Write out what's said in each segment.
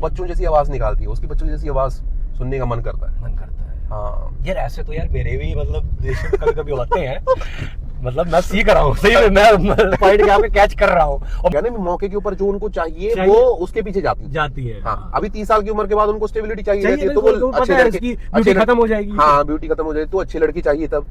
बच्चों जैसी आवाज निकालती है, उसकी बच्चों जैसी आवाज सुनने का मन करता है। हाँ यार ऐसे तो यार मेरे भी मतलब रिलेशन कभी कभी होते हैं। मतलब मैं सीख रहा हूँ सही में, मैं पॉइंट यहाँ पे कैच कर रहा हूँ। और यानी मौके के ऊपर जो उनको चाहिए वो उसके पीछे जाती है। हाँ, अभी 30 साल की उम्र के बाद उनको स्टेबिलिटी चाहिए रहती है, तो बिल्कुल, वो अच्छे लड़के, ब्यूटी खत्म हो जाएगी। हाँ ब्यूटी खत्म हो जाएगी तो अच्छी लड़की चाहिए तब।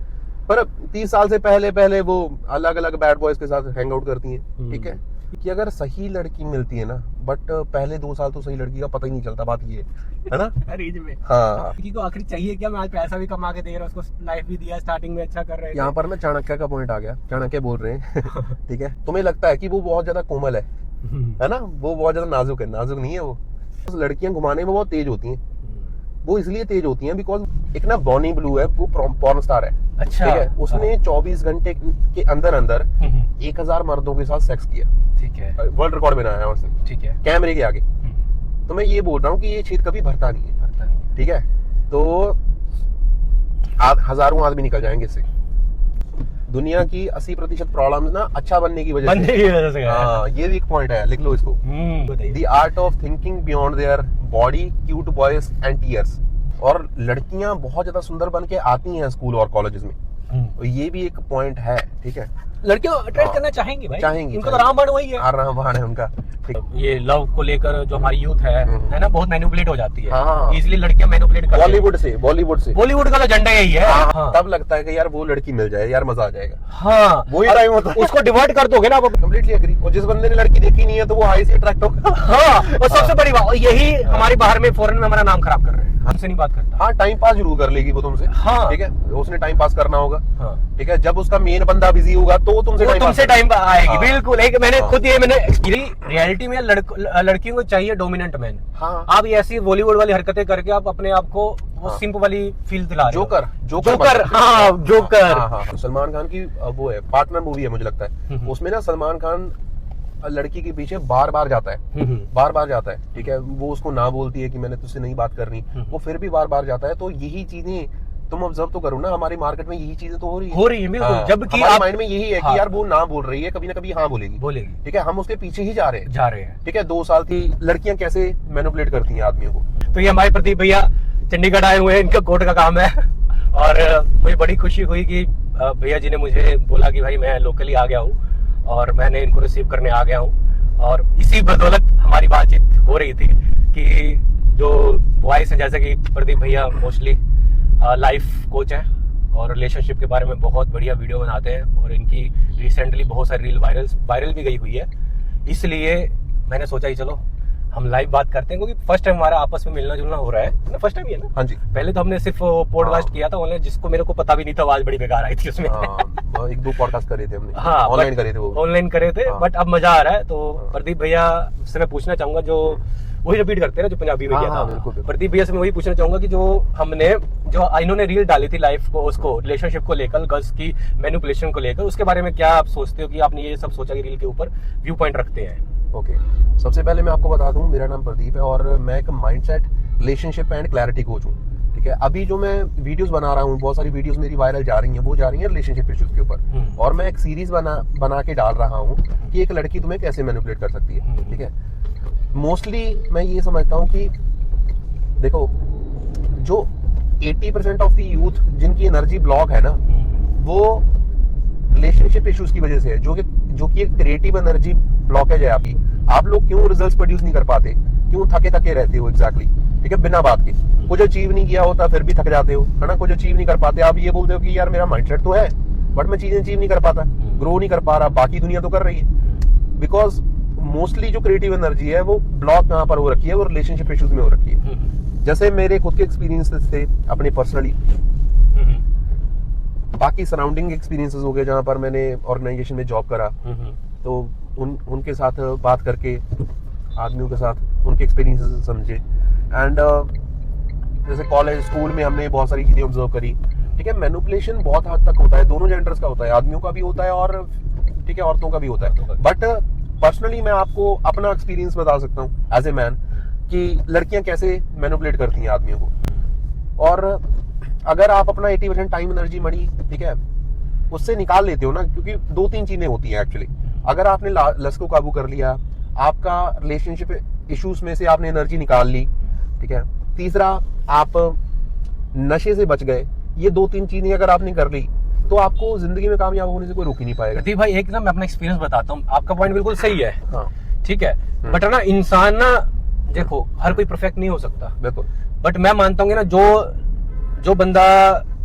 पर 30 साल से पहले वो अलग अलग बैड बॉयज के साथ हैंग आउट करती हैं। ठीक है कि अगर सही लड़की मिलती है ना, बट पहले 2 साल तो सही लड़की का पता ही नहीं चलता, बात ये है ना। अरेंज में हाँ, लड़की को आखिर चाहिए क्या? मैं आज पैसा भी कमा के दे रहा हूँ, उसको लाइफ भी दिया, स्टार्टिंग में अच्छा कर रहे थे। यहाँ पर ना चाणक्य का पॉइंट आ गया, चाणक्य बोल रहे हैं ठीक है, तुम्हें लगता है कि वो बहुत ज्यादा कोमल है ना, वो बहुत ज्यादा नाजुक है, नाजुक नहीं है वो। लड़कियां घुमाने में बहुत तेज होती हैं, वो इसलिए तेज होती हैं बिकॉज एक ना बॉनी ब्लू है, वो पॉर्न स्टार है। अच्छा, ठीक है, उसने 24 घंटे के अंदर 1000 मर्दों के साथ सेक्स किया। ठीक है, वर्ल्ड रिकॉर्ड बनाया है उसने। ठीक है, कैमरे के आगे। तो मैं ये बोल रहा हूँ कि ये छेद कभी भरता नहीं है। ठीक है, तो हजारों आदमी निकल जाएंगे इससे। दुनिया की 80% प्रॉब्लम ना अच्छा बनने की वजह से। हाँ, ये भी एक पॉइंट है, लिख लो इसको। The art of thinking beyond their body, cute boys and tears. और लड़कियां बहुत ज्यादा सुंदर बन के आती हैं स्कूल और कॉलेजेस में, तो ये भी एक पॉइंट है। ठीक है, लड़कियों अट्रैक्ट करना चाहेंगी भाई, चाहेंगी, इनको तो रामबाण वही है। रामबाण है उनका। ये लव को लेकर जो हमारी यूथ है ना, बहुत मैनिपुलेट हो जाती है। हाँ, इसलिए लड़कियां मैनिपुलेट करती हैं बॉलीवुड का तो झंडा यही है। हाँ, तब लगता है कि यार वो लड़की मिल जाए, यार मजा आ जाएगा। हाँ, वही टाइम होता है, उसको डिवर्ट कर दोगे ना आप। Completely agree. और जिस बंदे ने लड़की देखी नहीं है तो वो हाई से अट्रैक्ट होगा। हाँ, और सबसे बड़ी बात यही, हमारे बाहर में फॉरेन में हमारा नाम खराब कर रहे हैं, हमसे नहीं बात करता। हाँ, टाइम पास जरूर कर लेगी वो तुमसे। हाँ, ठीक है, उसने टाइम पास करना होगा। हाँ, ठीक है, जब उसका मेन बंदा बिजी होगा तो तुमसे टाइम आएगी। हाँ, बिल्कुल। एक मैंने खुद ये रियलिटी में लड़कियों को चाहिए डोमिनेंट मैन। हाँ, आप ऐसी बॉलीवुड वाली हरकतें करके आप अपने आप को वो सिंप वाली फील दिला रहे हो। जोकर। हाँ, जोकर। सलमान खान की वो है, पार्टनर मूवी है मुझे लगता है, उसमें ना सलमान खान लड़की के पीछे बार बार जाता है। ठीक है, वो उसको ना बोलती है कि मैंने तुझसे नहीं बात करनी, वो फिर भी बार बार जाता है। तो यही चीजें तुम ऑब्जर्व तो करो ना, हमारी मार्केट में यही चीजें तो हो रही है बिल्कुल। जबकि हमारे माइंड में यही है कि यार वो ना बोल रही है, कभी ना कभी हाँ बोलेगी। ठीक है, हम उसके पीछे ही जा रहे हैं। ठीक है, 2 साल की लड़कियां कैसे मैनिपुलेट करती हैं आदमियों को। तो ये हमारे प्रदीप भैया चंडीगढ़ आए हुए हैं, इनका कोर्ट का काम है। और मुझे बड़ी खुशी हुई कि भैया जी ने मुझे बोला कि भाई मैं लोकली आ गया हूँ और मैंने इनको रिसीव करने आ गया हूँ। और इसी बदौलत हमारी बातचीत हो रही थी कि जो बॉयज हैं, जैसे कि प्रदीप भैया मोस्टली लाइफ कोच है और रिलेशनशिप के बारे में बहुत बढ़िया वीडियो बनाते हैं, और इनकी रिसेंटली बहुत सारी रील वायरल भी गई हुई है। इसलिए मैंने सोचा कि चलो हम लाइव बात करते हैं, क्योंकि फर्स्ट टाइम हमारा आपस में मिलना जुलना हो रहा है ना, फर्स्ट टाइम ही है ना। हाँ जी, पहले तो हमने सिर्फ पॉडकास्ट किया था ऑनलाइन, जिसको मेरे को पता भी नहीं था, आवाज बड़ी बेकार आई थी उसमें। 1-2 पॉडकास्ट करे थे हमने। हाँ, ऑनलाइन करे थे वो, ऑनलाइन करे थे। बट अब मजा आ रहा है। तो प्रदीप भैया से मैं पूछना चाहूंगा, जो वही रिपीट करते हैं ना जो पंजाबी में किया था। प्रदीप भैया से मैं वही पूछना चाहूंगा कि जो इन्होंने रील डाली थी लाइफ को, उसको रिलेशनशिप को लेकर, गर्ल्स की मैनिपुलेशन को लेकर, उसके बारे में क्या आप सोचते हो कि आपने ये सब सोचा कि रील के ऊपर व्यू पॉइंट रखते हैं? ओके, सबसे पहले मैं आपको बता दूं, मेरा नाम प्रदीप है और मैं एक mindset, relationship and clarity coach हूँ। ठीक है, अभी जो मैं वीडियोस बना रहा हूँ, बहुत सारी वीडियोस मेरी वायरल जा रही हैं, वो जा रही हैं रिलेशनशिप इश्यूज के ऊपर। और मैं एक सीरीज बना के डाल रहा हूँ कि एक लड़की तुम्हें कैसे मैनिपुलेट कर सकती है। ठीक है, मोस्टली मैं ये समझता हूँ कि देखो, जो 80% ऑफ द यूथ जिनकी एनर्जी ब्लॉक है ना, वो रिलेशनशिप इश्यूज की वजह से है, जो कि एक क्रिएटिव एनर्जी ब्लॉकेज है आपकी। आप लोग क्यों रिजल्ट्स प्रोड्यूस नहीं कर पाते, क्यों थके रहते हो एग्जैक्टली। ठीक है, बिना बात के कुछ अचीव नहीं किया होता फिर भी थक जाते हो, है ना, कुछ अचीव नहीं कर पाते। आप ये बोलते हो कि यार मेरा माइंडसेट तो है बट मैं चीजें अचीव नहीं कर पाता, ग्रो नहीं कर पा रहा, बाकी दुनिया तो कर रही है। बिकॉज मोस्टली जो क्रिएटिव एनर्जी है वो ब्लॉक कहाँ पर हो रखी है, वो रिलेशनशिप इश्यूज में हो रखी है। जैसे मेरे खुद के एक्सपीरियंसेस थे अपने पर्सनली, बाकी सराउंडिंग एक्सपीरियंसेस हो गए जहाँ पर मैंने ऑर्गेनाइजेशन में जॉब करा, तो उनके साथ बात करके आदमियों के साथ उनके एक्सपीरियंसेस समझे। एंड जैसे कॉलेज स्कूल में हमने बहुत सारी चीजें ऑब्जर्व करी। ठीक है, मैनिपुलेशन बहुत हद तक होता है, दोनों जेंडर्स का होता है, आदमियों का भी होता है और ठीक है औरतों का भी होता है। बट पर्सनली मैं आपको अपना एक्सपीरियंस बता सकता हूँ एज ए मैन कि लड़कियां कैसे मैनिपुलेट करती हैं आदमियों को। और अगर आप अपना 80% टाइम एनर्जी मनी, ठीक है, उससे निकाल लेते हो ना, क्योंकि 2-3 चीजें होती हैं एक्चुअली। अगर आपने लस्ट को काबू कर लिया, आपका रिलेशनशिप इश्यूज में से आपने एनर्जी निकाल ली, ठीक है। तीसरा, आप नशे से बच गए। ये 2-3 चीजें अगर आपने कर ली तो आपको जिंदगी में कामयाब होने से कोई रोक ही नहीं पाएगा। प्रदीप भाई एक ना मैं अपना एक्सपीरियंस बताता हूँ, आपका पॉइंट बिल्कुल सही है, हाँ, ठीक है, बट ना इंसान ना देखो हर कोई परफेक्ट नहीं हो सकता, बिल्कुल। बट मैं मानता हूँ कि ना जो बंदा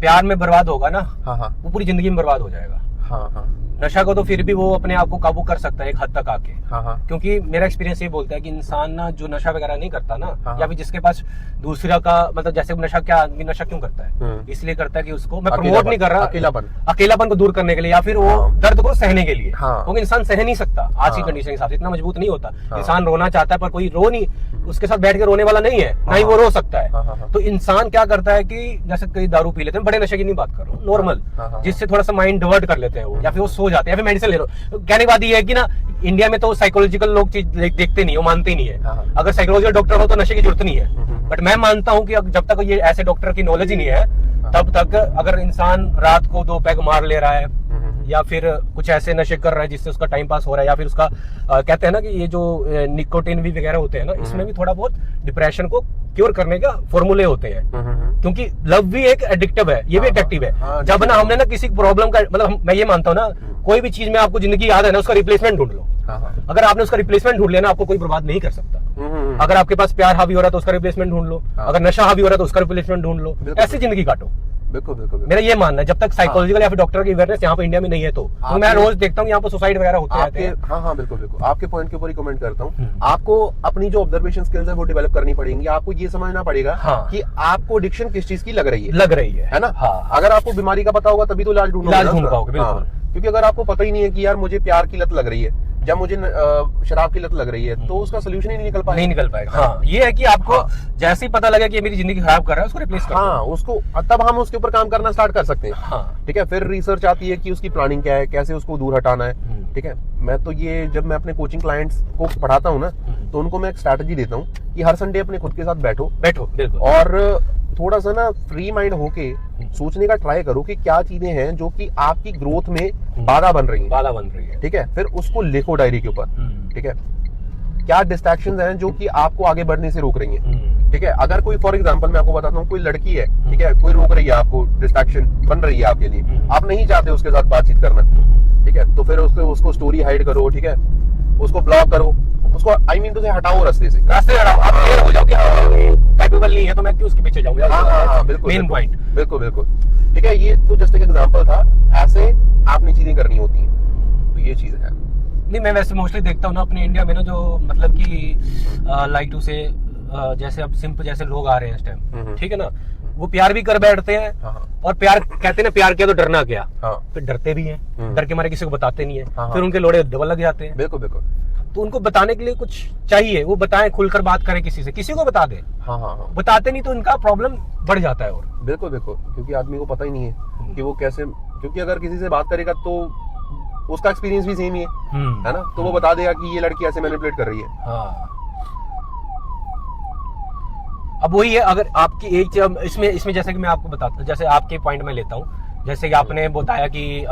प्यार में बर्बाद होगा ना, हाँ हाँ वो पूरी जिंदगी में बर्बाद हो जाएगा। हाँ हाँ नशा को तो फिर भी वो अपने आप को काबू कर सकता है एक हद तक आके, हाँ हाँ क्योंकि मेरा एक्सपीरियंस ये बोलता है कि इंसान ना जो नशा वगैरह नहीं करता ना, हाँ, या फिर जिसके पास दूसरा का मतलब जैसे नशा, क्या आदमी नशा क्यों करता है, इसलिए करता है कि उसको, मैं प्रमोट नहीं कर रहा, अकेलापन को दूर करने के लिए या फिर वो दर्द को सहने के लिए, क्योंकि इंसान सह नहीं सकता आज की कंडीशन के हिसाब से, इतना मजबूत नहीं होता। इंसान रोना चाहता है पर कोई रो नहीं, उसके साथ बैठ के रोने वाला नहीं है, ना ही वो रो सकता है। तो इंसान क्या करता है कि जैसे कई दारू पी लेते हैं, बड़े नशे की नहीं बात कर रहा हूँ, नॉर्मल, जिससे थोड़ा सा माइंड डिवर्ट कर लेते हैं वो, या फिर वो सो जाते हैं या फिर मेडिसिन ले लो। कहने की बात ये है कि ना इंडिया में तो साइकोलॉजिकल लोग चीज देखते नहीं, वो मानते ही नहीं है। अगर साइकोलॉजिकल डॉक्टर हो तो नशे की जरूरत नहीं है, बट मैं मानता हूँ कि जब तक ये ऐसे डॉक्टर की नॉलेज ही नहीं है तब तक अगर इंसान रात को 2 पैग मार ले रहा है या फिर कुछ ऐसे नशे कर रहा है जिससे उसका टाइम पास हो रहा है, या फिर उसका कहते हैं ना कि ये जो निकोटिन भी वगैरह होते हैं ना, इसमें भी थोड़ा बहुत डिप्रेशन को क्योर करने का फॉर्मूले होते हैं, क्योंकि लव भी एक एडिक्टिव है, ये भी एडिक्टिव है। जब ना हमने ना किसी प्रॉब्लम का मतलब मैं ये मानता हूँ ना, कोई भी चीज में आपको जिंदगी याद है ना, उसका रिप्लेसमेंट ढूंढ लो। अगर आपने उसका रिप्लेसमेंट ढूंढ लिया ना, आपको कोई बर्बाद नहीं कर सकता। अगर आपके पास प्यार हावी हो रहा है तो उसका रिप्लेसमेंट ढूंढ लो, अगर नशा हावी हो रहा है तो उसका रिप्लेसमेंट ढूंढ लो, ऐसी जिंदगी काटो। बिल्कुल बिल्कुल। मेरा ये मानना है, जब तक साइकोलॉजिकल या फिर डॉक्टर की अवेयरनेस यहाँ पे इंडिया में नहीं है तो मैं रोज देखता हूँ यहाँ पर सुसाइड वगैरह होते रहते हैं। हाँ हाँ बिल्कुल बिल्कुल, आपके पॉइंट के ऊपर ही कमेंट करता हूँ। आपको अपनी जो ऑब्जर्वेशन स्किल्स है वो डेवलप करनी पड़ेंगी। आपको ये समझना पड़ेगा कि आपको एडिक्शन किस चीज की लग रही है ना। अगर आपको बीमारी का पता होगा तभी तो इलाज ढूंढ पाओगे, बिल्कुल। क्योंकि अगर आपको पता ही नहीं है कि यार मुझे प्यार की लत लग रही है या मुझे शराब की लत लग रही है, तो उसका सोल्यूशन ही नहीं निकल पाएगा। हाँ, ये है कि आपको जैसे ही पता लगा कि ये मेरी जिंदगी खराब कर रहा है, उसको रिप्लेस कर उसको तब हम उसके ऊपर काम करना स्टार्ट कर सकते हैं। ठीक है, फिर रिसर्च आती है कि उसकी प्लानिंग क्या है, कैसे उसको दूर हटाना है। ठीक है, मैं तो ये जब मैं अपने कोचिंग क्लाइंट्स को पढ़ाता हूँ ना, तो उनको मैं एक स्ट्रैटेजी देता हूँ कि हर संडे अपने खुद के साथ बैठो बिल्कुल, और थोड़ा सा ना फ्री माइंड होके सोचने का ट्राई करो कि क्या चीजें हैं जो कि आपकी ग्रोथ में बाधा बन रही है। ठीक है, फिर उसको लिखो डायरी के ऊपर। ठीक है, क्या डिस्ट्रैक्शंस हैं जो कि आपको आगे बढ़ने से रोक रही हैं। ठीक है, अगर कोई फॉर एग्जांपल मैं आपको बताता हूँ, कोई लड़की है, ठीक है, कोई रोक रही है आपको, डिस्ट्रैक्शन बन रही है आपके लिए, आप नहीं चाहते उसके साथ बातचीत करना, ठीक है, तो फिर उसको स्टोरी हाइड करो, ठीक है, उसको ब्लॉक करो, उसको टू से हटाओ, रास्ते हटाओ। आप क्लियर हो जाओ कि कैपेबल नहीं है तो मैं क्यों उसके पीछे जाऊंगा। हाँ, बिल्कुल, मेन पॉइंट, बिल्कुल। ठीक है, ये तो जस्ट एक एग्जांपल था, ऐसे आपने चीजें करनी होती हैं, तो ये चीज है। नहीं, मैं वैसे मोस्टली देखता हूँ ना अपने इंडिया में ना, जो मतलब कि लाइक टू से जैसे अब सिंप जैसे लोग आ रहे हैं इस टाइम, ठीक है ना, वो प्यार भी कर बैठते हैं, और प्यार कहते हैं ना, प्यार किया तो डरना क्या, फिर डरते भी हैं, डर के मारे किसी को बताते नहीं है, फिर उनके लोड़े डबल लग जाते हैं। बिल्कुल। तो उनको बताने के लिए कुछ चाहिए, वो बताएं, खुलकर बात करें, किसी को बता दे। बताते नहीं तो उनका प्रॉब्लम बढ़ जाता है। और बिल्कुल, क्योंकि आदमी को पता ही नहीं है कि वो कैसे, क्योंकि अगर किसी से बात करेगा तो उसका एक्सपीरियंस भी सेम ही है ना, तो वो बता देगा कि ये लड़की ऐसे मैनिपुलेट कर रही है। अब वही है, अगर आपकी एक इसमें जैसे कि मैं आपको बताता हूँ, जैसे आपके पॉइंट में लेता हूँ, जैसे कि आपने बताया कि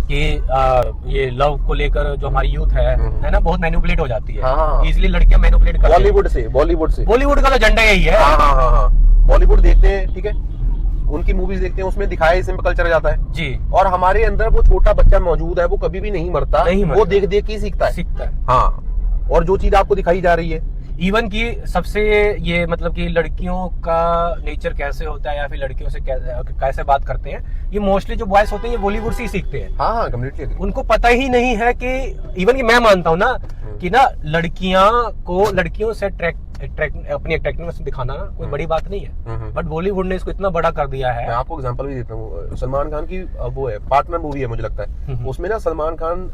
ये लव को लेकर जो हमारी यूथ है ना, बहुत मैनिपुलेट हो जाती है, इजीली लड़कियां मैनिपुलेट करती हैं। बॉलीवुड का तो एजेंडा यही है। बॉलीवुड देखते हैं, ठीक है, उनकी मूवीज देखते हैं, उसमें दिखाया सिंपल कल्चर जाता है जी, और हमारे अंदर वो छोटा बच्चा मौजूद है, वो कभी भी नहीं मरता, वो देख देख के सीखता है। हाँ, और जो चीज आपको दिखाई जा रही है, इवन की सबसे ये मतलब कि लड़कियों का नेचर कैसे होता है या फिर लड़कियों से कैसे बात करते हैं, ये मोस्टली जो बॉयज होते हैं ये बॉलीवुड से ही सीखते हैं। हाँ, कम्प्लीटली। उनको पता ही नहीं है कि इवन कि मैं मानता हूँ ना कि ना लड़कियों से अपनी अट्रैक्टिवनेस दिखाना ना कोई बड़ी बात नहीं है, बट बॉलीवुड ने इसको इतना बड़ा कर दिया है। मैं आपको एग्जांपल भी देता हूँ, सलमान खान की वो है पार्टनर मूवी है, मुझे लगता है, उसमें ना सलमान खान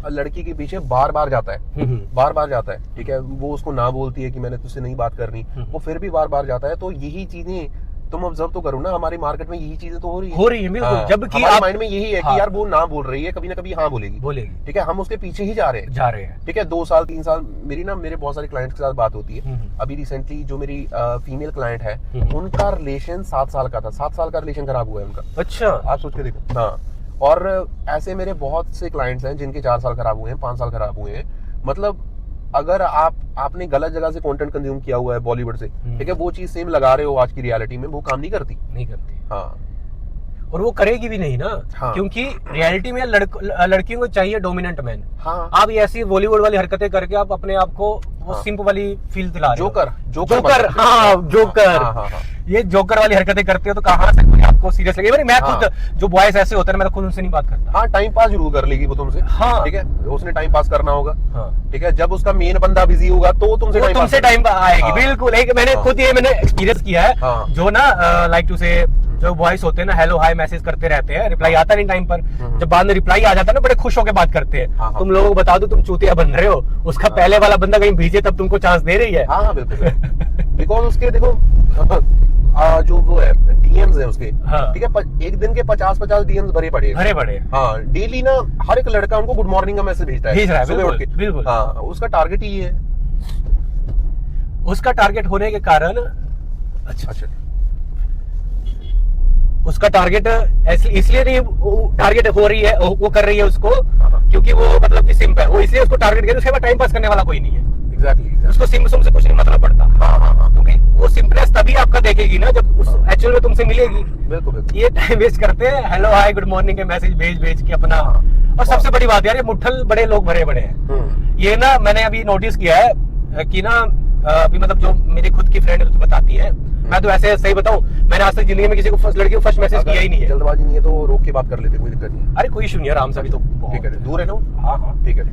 लड़की के पीछे बार बार जाता है, ठीक है, वो उसको ना बोलती है कि मैंने तुझसे नहीं बात करनी, वो फिर भी बार बार जाता है। तो यही चीजें तुम ऑब्जर्व तो करो ना, हमारी मार्केट में यही चीजें तो हो रही है बिल्कुल। जबकि हमारे माइंड में यही है कि यार वो ना बोल रही है, कभी ना कभी हाँ बोलेगी, ठीक है, हम उसके पीछे ही जा रहे हैं। ठीक है, 2 साल 3 साल मेरे बहुत सारे क्लाइंट्स के साथ बात होती है। अभी रिसेंटली जो मेरी फीमेल क्लाइंट है, उनका रिलेशन 7 साल का था, 7 साल का रिलेशन खराब हुआ है उनका। अच्छा, आप सोच के देखो। हाँ, और ऐसे मेरे बहुत से क्लाइंट्स हैं जिनके 4 साल खराब हुए हैं, 5 साल खराब हुए हैं, मतलब अगर आपने गलत जगह से कंटेंट कंज्यूम किया हुआ है बॉलीवुड से, ठीक है, वो चीज सेम लगा रहे हो आज की रियलिटी में, वो काम नहीं करती। हाँ, और वो करेगी भी नहीं ना। हाँ। क्योंकि रियलिटी में लड़कियों को चाहिए डोमिनेंट मैन। हाँ। आप ये ऐसी बॉलीवुड वाली हरकतें करके आप अपने आप को वो सिंप वाली फील दिला रहे हो। जोकर हाँ, जोकर। ये जोकर वाली हरकतें करते हो तो कहाँ से कोई आपको सीरियस लगे। मैं खुद जो बॉयज ऐसे होते हैं मैं खुद उनसे नहीं बात करता। हाँ, टाइम पास जरूर कर लेगी वो तुमसे। हाँ, ठीक है, उसने टाइम पास करना होगा। हाँ, ठीक है, जब उसका मेन बंदा बिजी होगा तो तुमसे टाइम आएगी। हाँ, बिल्कुल। मैंने खुद ये एक्सपीरियंस किया है। हाँ, जो ना लाइक टू से जो बॉयज होते हैं ना, हेलो हाय मैसेज करते रहते हैं, रिप्लाई आता नहीं टाइम पर। जब बाद में रिप्लाई आ जाता है ना, बड़े खुश होकर बात करते हैं। हाँ, तुम लोगों को बता दो तुम चूतिया बन रहे हो, उसका पहले वाला बंदा कहीं भेजे तब तुमको चांस दे रही है। हाँ, बिल्कुल। बिकॉज उसके देखो जो वो है डीएम्स है उसके, ठीक है, एक दिन के 50-50 डीएम्स भरे पड़े। हाँ, डेली ना हर एक लड़का उनको गुड मॉर्निंग का मैसेज भेजता है सुबह उठ के। बिल्कुल। हाँ, उसका टारगेट ही है। उसका टारगेट होने के कारण अच्छा उसका टारगेट इसलिए नहीं टारगेट हो रही है, वो कर रही है उसको क्योंकि वो मतलब कि सिंप है, वो इसलिए उसको टारगेट कर, उसके बाद टाइम पास करने वाला कोई नहीं है। एग्जैक्टली। उसको सिंप से कुछ नहीं मतलब पड़ता। हाँ, क्योंकि वो सिंपनेस तभी आपका देखेगी ना जब उस एक्चुअल में तुमसे मिलेगी। बिल्कुल। ये टाइम वेस्ट करते हैं हेलो हाय गुड मॉर्निंग के मैसेज भेज के अपना। और सबसे बड़ी बात यार, ये मुट्ठल बड़े लोग भरे हैं। ये ना मैंने अभी नोटिस किया है कि ना अभी मतलब जो मेरी खुद की फ्रेंड बताती है, मैं तो ऐसे सही बताऊं, मैंने आज तक जिंदगी में किसी को लड़की को फर्स्ट मैसेज किया ही नहीं है। जल्दबाजी नहीं है तो रोक के बात कर लेते, कोई दिक्कत नहीं। अरे कोई इशू नहीं है, आराम से। अभी तो ठीक है, दूर है ना। हाँ, ठीक है।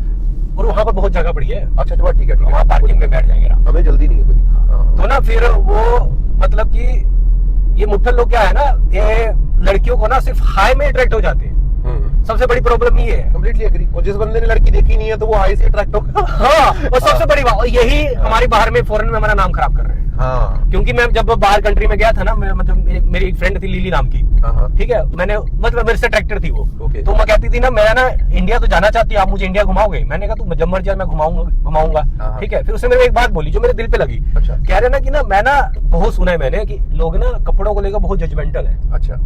और वहाँ पर बहुत जगह पड़ी है। अच्छा, ठीक है, वहाँ पार्किंग में बैठ जाएंगे, हमें जल्दी नहीं है। तो ना फिर वो मतलब कि ये मुट्ठल लोग क्या है ना, ये लड़कियों को ना सिर्फ हाई में अट्रैक्ट हो जाते हैं। सबसे बड़ी प्रॉब्लम ये है। Completely agree. और जिस बंदे ने लड़की देखी नहीं है तो वो हाई से अट्रैक्ट होगा। हाँ, और सबसे बड़ी बात यही हमारी बाहर में फॉरेन में हमारा नाम खराब कर रहे हैं। हाँ, क्योंकि मैं जब बाहर कंट्री में गया था ना, मतलब मेरी एक फ्रेंड थी लिली नाम की, ठीक है, मैंने मतलब मेरे से अट्रैक्टर थी वो। तो मैं कहती थी ना, मैं ना इंडिया तो जाना चाहती, आप मुझे इंडिया घुमाओगे? मैंने कहा तू जब मर्जी मैं घुमाऊंगा। ठीक है, फिर उसने मेरे एक बात बोली जो मेरे दिल पे लगी। कह रहे ना कि ना मैं ना बहुत सुना है मैंने कि लोग ना कपड़ों को लेकर बहुत जजमेंटल है। अच्छा,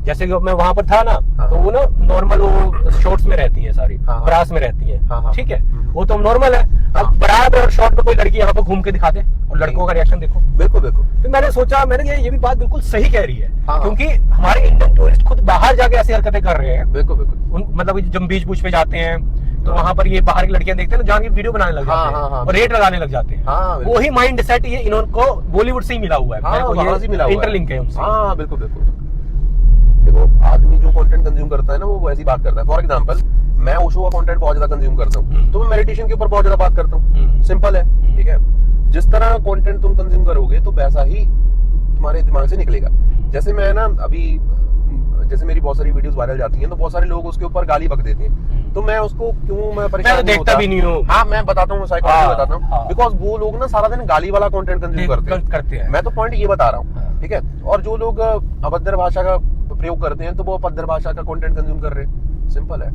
जैसे कि मैं वहां पर था ना, तो वो ना नॉर्मल वो शॉर्ट्स में रहती है सारी, ब्रास में रहती है। ठीक है, वो तो नॉर्मल है। अब ब्रा और शॉर्ट में कोई लड़की यहाँ पर घूम के दिखा दे और लड़कों का रिएक्शन देखो। बिल्कुल। फिर मैंने सोचा, मैंने ये भी बात बिल्कुल सही कह रही है। क्योंकि हमारे इंडियन टूरिस्ट खुद बाहर जाके ऐसी हरकतें कर रहे हैं। बिल्कुल। मतलब जब बीच बूच पे जाते हैं तो वहाँ पर ये बाहर की लड़कियां देखते हैं ना, जान के वीडियो बनाने लग जाते हैं और रेट लगाने लग जाते हैं। वही माइंड सेट ये इनको बॉलीवुड से ही मिला हुआ है, इंटरलिंक है उनसे। बिल्कुल। देखो, आदमी जो कंटेंट कंज्यूम करता है ना, वो ऐसी बात करता है। फॉर एग्जांपल, मैं ओशो का कंटेंट बहुत ज्यादा कंज्यूम करता हूँ, तो मैं मेडिटेशन के ऊपर बहुत ज्यादा बात करता हूँ। सिंपल है, ठीक है। जिस तरह कंटेंट तुम कंज्यूम करोगे तो वैसा ही तुम्हारे दिमाग से निकलेगा। जैसे मैं ना अभी, जैसे मेरी बहुत सारी वीडियोस वायरल जाती हैं तो बहुत सारे लोग उसके ऊपर गाली बक देते हैं, तो मैं उसको क्यों मैं परेशान नहीं होता, भी नहीं हूँ। हाँ, मैं बताता हूँ, साइकोलॉजी बताता हूँ। बिकॉज वो लोग ना सारा दिन गाली वाला कंटेंट कंज्यूम करते हैं। मैं तो पॉइंट ये बता रहा हूँ, ठीक है। और जो लोग अभद्र भाषा का प्रयोग करते हैं तो वो अभद्र भाषा का कंटेंट कंज्यूम कर रहे हैं। सिंपल है।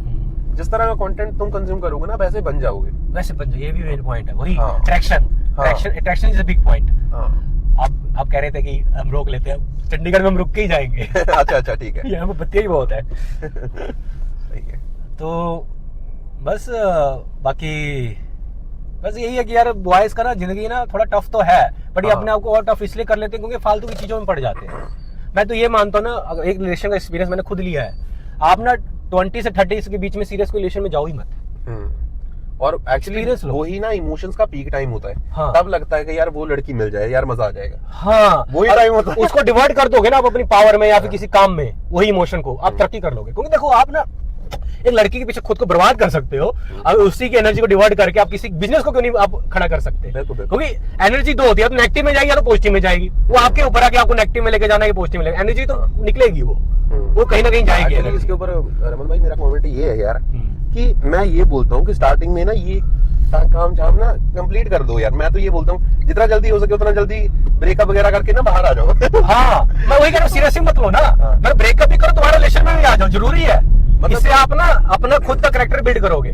जिस तरह का कंटेंट तुम कंज्यूम करोगे ना, वैसे बन जाओगे। ये भी मेन पॉइंट है, वही attraction is a big point. आप कह रहे थे कि हम रोक लेते हैं, चंडीगढ़ में हम रुक के ही जाएंगे। अच्छा, ठीक है। यहाँ पे बत्तियां ही बहुत है। सही है। तो बस बाकी बस यही है कि यार बॉयज का ना जिंदगी ना थोड़ा टफ तो है, बट ये अपने आप को और टफ इसलिए कर लेते हैं क्योंकि फालतू की चीजों में पड़ जाते हैं। मैं तो ये मानता हूँ ना, एक रिलेशन का एक्सपीरियंस मैंने खुद लिया है, आप ना 20 से 30 के बीच में सीरियस रिलेशन में जाओ ही मत। और एक्चुअली वही ना इमोशंस का पीक टाइम होता है। हाँ, तब लगता है कि यार वो लड़की मिल जाए, यार मजा आ जाएगा। हाँ, वही टाइम होता है। उसको डिवर्ट कर दोगे ना आप अपनी पावर में या फिर किसी काम में, वही इमोशन को आप तरक्की कर लोगे। क्योंकि देखो, आप ना एक लड़की के पीछे खुद को बर्बाद कर सकते हो, अब उसी की एनर्जी को डिवर्ट करके आप किसी बिजनेस को क्यों नहीं आप खड़ा कर सकते? क्योंकि एनर्जी दो होती है, तो नेगेटिव में जाएगी या तो पॉजिटिव में जाएगी। वो आपके ऊपर है कि आपको नेगेटिव में लेके जाना है कि पॉजिटिव में लेके, एनर्जी तो निकलेगी, वो कहीं ना कहीं जाएगी। इसके ऊपर रमन भाई मेरा कमेंट ये है यार कि मैं ये बोलता हूँ कि स्टार्टिंग में ना ये काम झाम ना कंप्लीट कर दो यार। मैं तो ये बोलता हूँ जितना जल्दी हो सके उतना जल्दी ब्रेकअप वगैरह करके ना बाहर आ जाओ। हाँ, मैं वही कह रहा हूँ, सीरियसली मत लो ना, मैं ब्रेकअप भी करो, तुम्हारे रिलेशन में भी आ जाओ, जरूरी है। मतलब इससे आप ना अपना खुद का कैरेक्टर बिल्ड करोगे।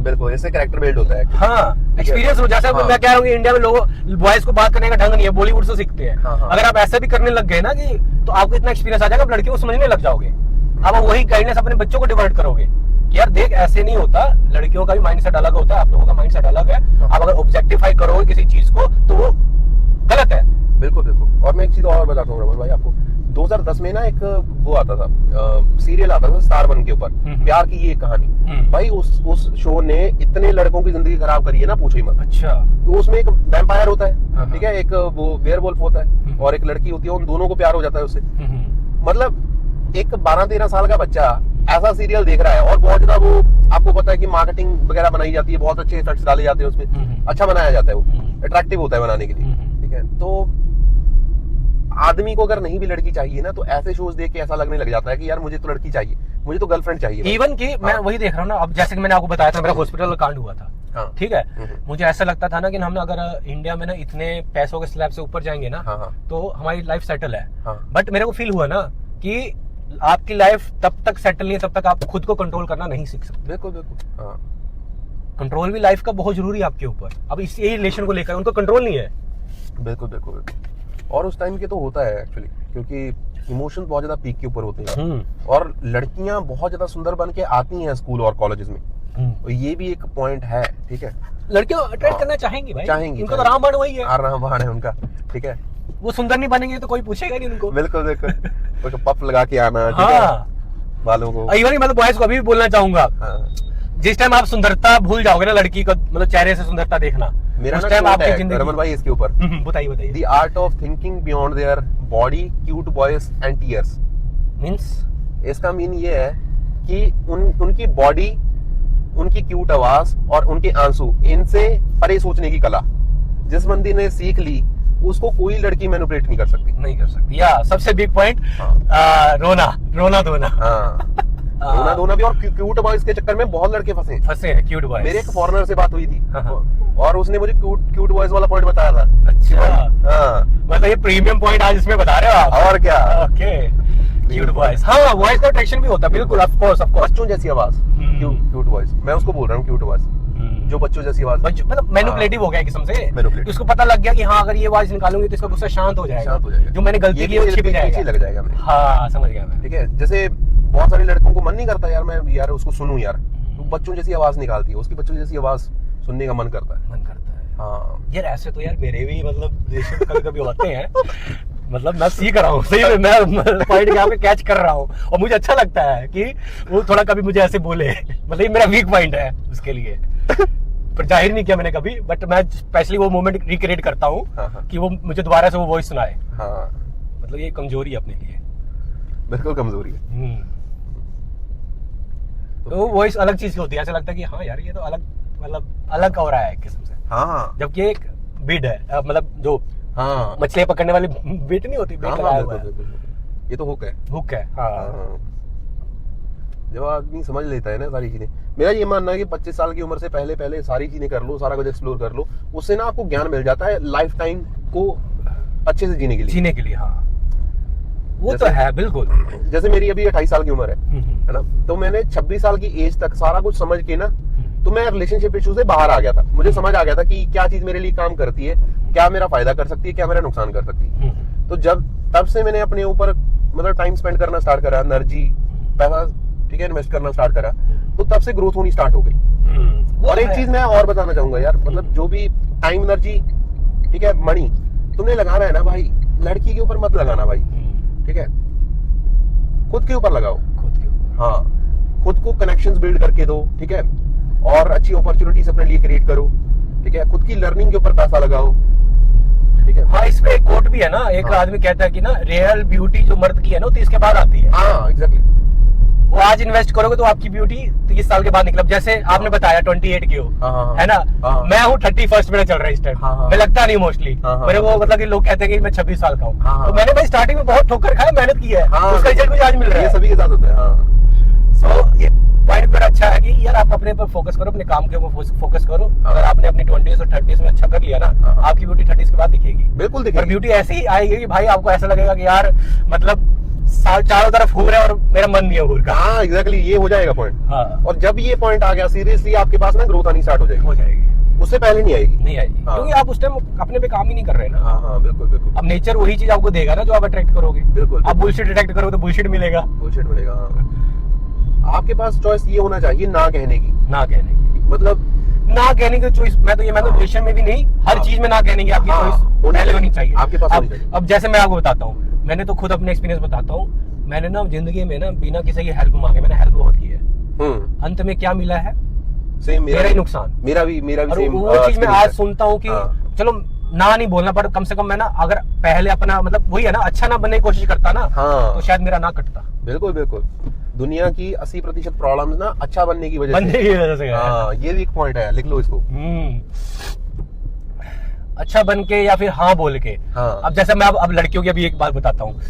बिल्कुल, इससे कैरेक्टर बिल्ड होता है। हाँ, एक्सपीरियंस हो। जैसे मैं कह रहा हूँ इंडिया में लोग बॉयज को बात करने का ढंग नहीं है, बॉलीवुड से सीखते हैं। अगर आप ऐसा भी करने लग गए ना कि तो आपको इतना एक्सपीरियंस आ जाएगा, आप लड़कियों को समझने लग जाओगे। अब वही गाइडेंस अपने बच्चों को डिवर्ट करोगे कि यार देख ऐसे नहीं होता, लड़कियों का भी माइंडसेट अलग होता है, आप लोगों का माइंडसेट अलग है। आप अगर ऑब्जेक्टिफाई करोगे किसी चीज को तो वो गलत है। बिल्कुल बिल्कुल। और मैं एक चीज और बताता हूँ रमन भाई आपको, 2010 में ना एक वो आता था, सीरियल आता था स्टार वन के ऊपर, प्यार की ये कहानी। भाई उस शो ने इतने लड़कों की जिंदगी खराब करी है ना, पूछो ही मत। अच्छा। तो उसमें एक वैम्पायर होता है, ठीक है, एक वो वेयरवुल्फ होता है और एक लड़की होती है, उन दोनों को प्यार हो जाता है उससे। मतलब एक 12-13 साल का बच्चा ऐसा सीरियल देख रहा है और बहुत ज्यादा वो, आपको पता है कि मार्केटिंग वगैरह बनाई जाती है, बहुत अच्छे इफेक्ट्स डाले जाते हैं उसमें, अच्छा बनाया जाता है, वो अट्रैक्टिव होता है बनाने के लिए, ठीक है। तो आदमी को अगर नहीं भी लड़की चाहिए ना, तो ऐसे शोज देख के ऐसा लगने लग जाता है कि यार मुझे तो लड़की चाहिए, मुझे तो गर्लफ्रेंड चाहिए। इवन कि मैं वही देख रहा हूँ ना, अब जैसे कि मैंने आपको बताया था मेरा हॉस्पिटल कांड हुआ था, ठीक है। मुझे ऐसा लगता था ना कि हम ना अगर इंडिया में ना इतने पैसों के स्लैब से ऊपर जाएंगे ना, तो हमारी लाइफ सेटल है। बट मेरे को फील हुआ ना कि आपकी लाइफ तब तक सेटल नहीं है तब तक आप खुद को कंट्रोल करना नहीं सीख सकते। बिल्कुल बिल्कुल। कंट्रोल भी लाइफ का बहुत जरूरी है आपके ऊपर। अब इसी रिलेशन को लेकर उनको कंट्रोल नहीं है। बिल्कुल बिल्कुल बिल्कुल। और उस टाइम के तो होता है एक्चुअली, क्योंकि इमोशंस बहुत ज्यादा पीक के ऊपर होते हैं और लड़कियां बहुत ज्यादा सुंदर बन के आती हैं स्कूल और कॉलेजेस में, और ये भी एक पॉइंट है, ठीक है। लड़कियां अट्रैक्ट करना चाहेंगी भाई, चाहेंगी, इनको तो रामबाण वही है, रामबाण है उनका, ठीक है। वो सुंदर नहीं बनेंगे तो कोई पूछेगा नहीं उनको। बिल्कुल बिल्कुल। पफ लगा के आना, ठीक है, बालों को। इवन मैं तो बॉयज को अभी भी बोलना चाहूंगा, जिस टाइम आप सुंदरता भूल जाओगे ना, लड़की को मतलब चेहरे से सुंदरता देखना, मेरा ना आपकी जिंदगी, रमन भाई इसके ऊपर बताइए। The art of thinking beyond their body, cute boys and tears. Means इसका मीन ये है कि उनकी बॉडी, उनकी क्यूट आवाज और उनके आंसू, इनसे परे सोचने की कला जिस बंदी ने सीख ली, उसको कोई लड़की मैनिपुलेट नहीं कर सकती। या सबसे बिग पॉइंट, रोना धोना भी। और क्यूट बॉयज के चक्कर में बहुत लड़के फंसे हैं क्यूट बॉयज। मेरे एक फॉरेनर से बात हुई थी और उसने मुझे क्यूट बॉयज वाला पॉइंट बताया था। अच्छा, मतलब ये प्रीमियम पॉइंट आज इसमें बता रहे हो आप। और क्या, ओके, क्यूट बॉयज। हाँ, वॉइस का अट्रैक्शन भी होता है, बिल्कुल, ऑफ कोर्स। बच्चों जैसी आवाज, क्यूट बॉयज, मैं उसको बोल रहा हूँ क्यूट आवाज, जो बच्चों जैसी आवाज, मतलब मैनिपुलेटिव हो गया किस्म से। उसको पता लग गया कि हाँ, अगर ये आवाज निकालूंगी तो इसका गुस्सा शांत हो जाएगा, जो मैंने गलती की वो छिप जाएगा, लग जाएगा। हाँ, समझ गया मैं, ठीक है। जैसे बहुत सारे लड़कों को मन नहीं करता यार मैं यार उसको सुनूं यार, तो बच्चों जैसी आवाज निकालती है, उसकी बच्चों जैसी आवाज सुनने का मन करता है। हाँ यार, ऐसे तो यार मेरे भी मतलब रिलेशन कभी होते हैं। मतलब मैं सीख रहा हूँ, सही में मैं पॉइंट यहाँ पे कैच कर रहा हूँ और मुझे अच्छा लगता है कि वो थोड़ा कभी मुझे ऐसे बोले। मतलब ये मेरा वीक पॉइंट है उसके लिए, पर जाहिर नहीं किया मैंने कभी, बट मैं स्पेशली वो मोमेंट रिक्रिएट करता हूँ कि वो मुझे दोबारा से वो वॉइस सुनाए। मतलब ये कमजोरी है अपने लिए, बिल्कुल कमजोरी है। तो वॉइस अलग चीज की होती है, ऐसा लगता है कि हाँ यार ये तो अलग, मतलब अलग हो रहा है किस्म से। जबकि एक बीड है, मतलब जो मछलियां पकड़ने वाली बीट नहीं होती, बीट लगाया हुआ है, ये तो हुक है। जब आदमी समझ लेता है ना सारी चीजें, मेरा ये मानना है कि 25 साल की उम्र से पहले सारी चीजें कर लो, सारा कुछ एक्सप्लोर कर लो, उससे ना आपको ज्ञान मिल जाता है लाइफ टाइम को अच्छे से जीने के लिए। हाँ, वो तो है, बिल्कुल। जैसे मेरी अभी 28 साल की उम्र है ना, तो मैंने 26 साल की एज तक सारा कुछ समझ के ना, तो मैं रिलेशनशिप इशू से बाहर आ गया था। मुझे समझ आ गया था कि क्या चीज मेरे लिए काम करती है, क्या मेरा फायदा कर सकती है, क्या मेरा नुकसान कर सकती है। तो तब से मैंने अपने ऊपर मतलब टाइम स्पेंड करना स्टार्ट करा, एनर्जी, पैसा, ठीक है, इन्वेस्ट करना स्टार्ट करा, तो तब से ग्रोथ होनी स्टार्ट हो गई। और एक चीज मैं और बताना चाहूंगा यार, मतलब जो भी टाइम, एनर्जी, ठीक है, मनी तुमने लगाना है ना भाई, लड़की के ऊपर मत लगाना भाई, ठीक है, खुद के ऊपर लगाओ। हाँ, खुद को कनेक्शंस बिल्ड करके दो, ठीक है, और अच्छी अपॉर्चुनिटीज अपने लिए क्रिएट करो, ठीक है, खुद की लर्निंग के ऊपर पैसा लगाओ, ठीक है। हाँ, इसमें एक कोट भी है ना, एक आदमी कहता है कि ना, रियल ब्यूटी जो मर्द की है ना, 30 के बाद आती है। हाँ, एग्जैक्टली। वो आज इन्वेस्ट करोगे तो आपकी ब्यूटी 30 साल के बाद निकले। जैसे आपने बताया 28 की हो, है ना, मैं हूँ 31 में चल रहा है इस टाइम, मैं लगता नहीं मोस्टली मेरे को, मतलब कि लोग कहते हैं कि मैं 26 साल का हूँ। तो मैंने भाई स्टार्टिंग में बहुत ठोकर खाया, मेहनत की है, उसका रिजल्ट मुझे आज मिल रहा है। ये सभी के साथ होता है। सो ये पॉइंट पर अच्छा है कि यार आप अपने पर फोकस करो, अपने काम के ऊपर फोकस करो। अगर आपने अपनी 20s और 30s में अच्छा कर लिया ना, आपकी ब्यूटी 30s के बाद दिखेगी, बिल्कुल दिखेगी। और ब्यूटी ऐसी ही आएगी कि भाई आपको ऐसा लगेगा कि यार मतलब चारों तरफ हो रहा है और मेरा मन नहीं है हुर का। हाँ, एग्जैक्टली, ये हो जाएगा पॉइंट। और जब ये पॉइंट आ गया, सीरियसली आपके पास ना ग्रोथ आनी स्टार्ट हो जाएगी। उससे पहले नहीं आएगी, क्योंकि आप उस टाइम अपने पे काम ही नहीं कर रहे ना। हाँ, बिल्कुल। अब नेचर वही चीज आपको देगा ना जो आप अट्रैक्ट करोगे। बिल्कुल। आप बुलशिट अट्रैक्ट करोगे तो बुलशिट मिलेगा। आपके पास चॉइस ये होना चाहिए ना कहने की, ना कहने की, मतलब ना कहने की चॉइस। मैं तो रिलेशन में भी नहीं, हर चीज में ना कहने की आपकी चॉइस पहले होनी चाहिए आपके पास होनी चाहिए। अब जैसे मैं आपको बताता हूँ, मैंने तो खुद अपने एक्सपीरियंस बताता हूँ, मैंने ना जिंदगी में ना बिना किसी की हेल्प मांगे मैंने हेल्प बहुत की है, अंत में क्या मिला है? सेम मेरा ही नुकसान। मेरा भी सेम। वो चीज मैं आज सुनता हूँ कि चलो ना नहीं बोलना, पर कम से कम मैं ना अगर पहले अपना मतलब वही है ना, अच्छा ना बनने की कोशिश करता ना, तो शायद मेरा ना कटता। बिल्कुल बिल्कुल, दुनिया की 80% प्रॉब्लम्स ना अच्छा बनने की वजह से। हाँ, ये भी एक पॉइंट है, लिख लो इसको। अच्छा बन के या फिर हाँ बोल के। अब जैसे मैं अब लड़कियों की अभी एक बात बताता हूँ,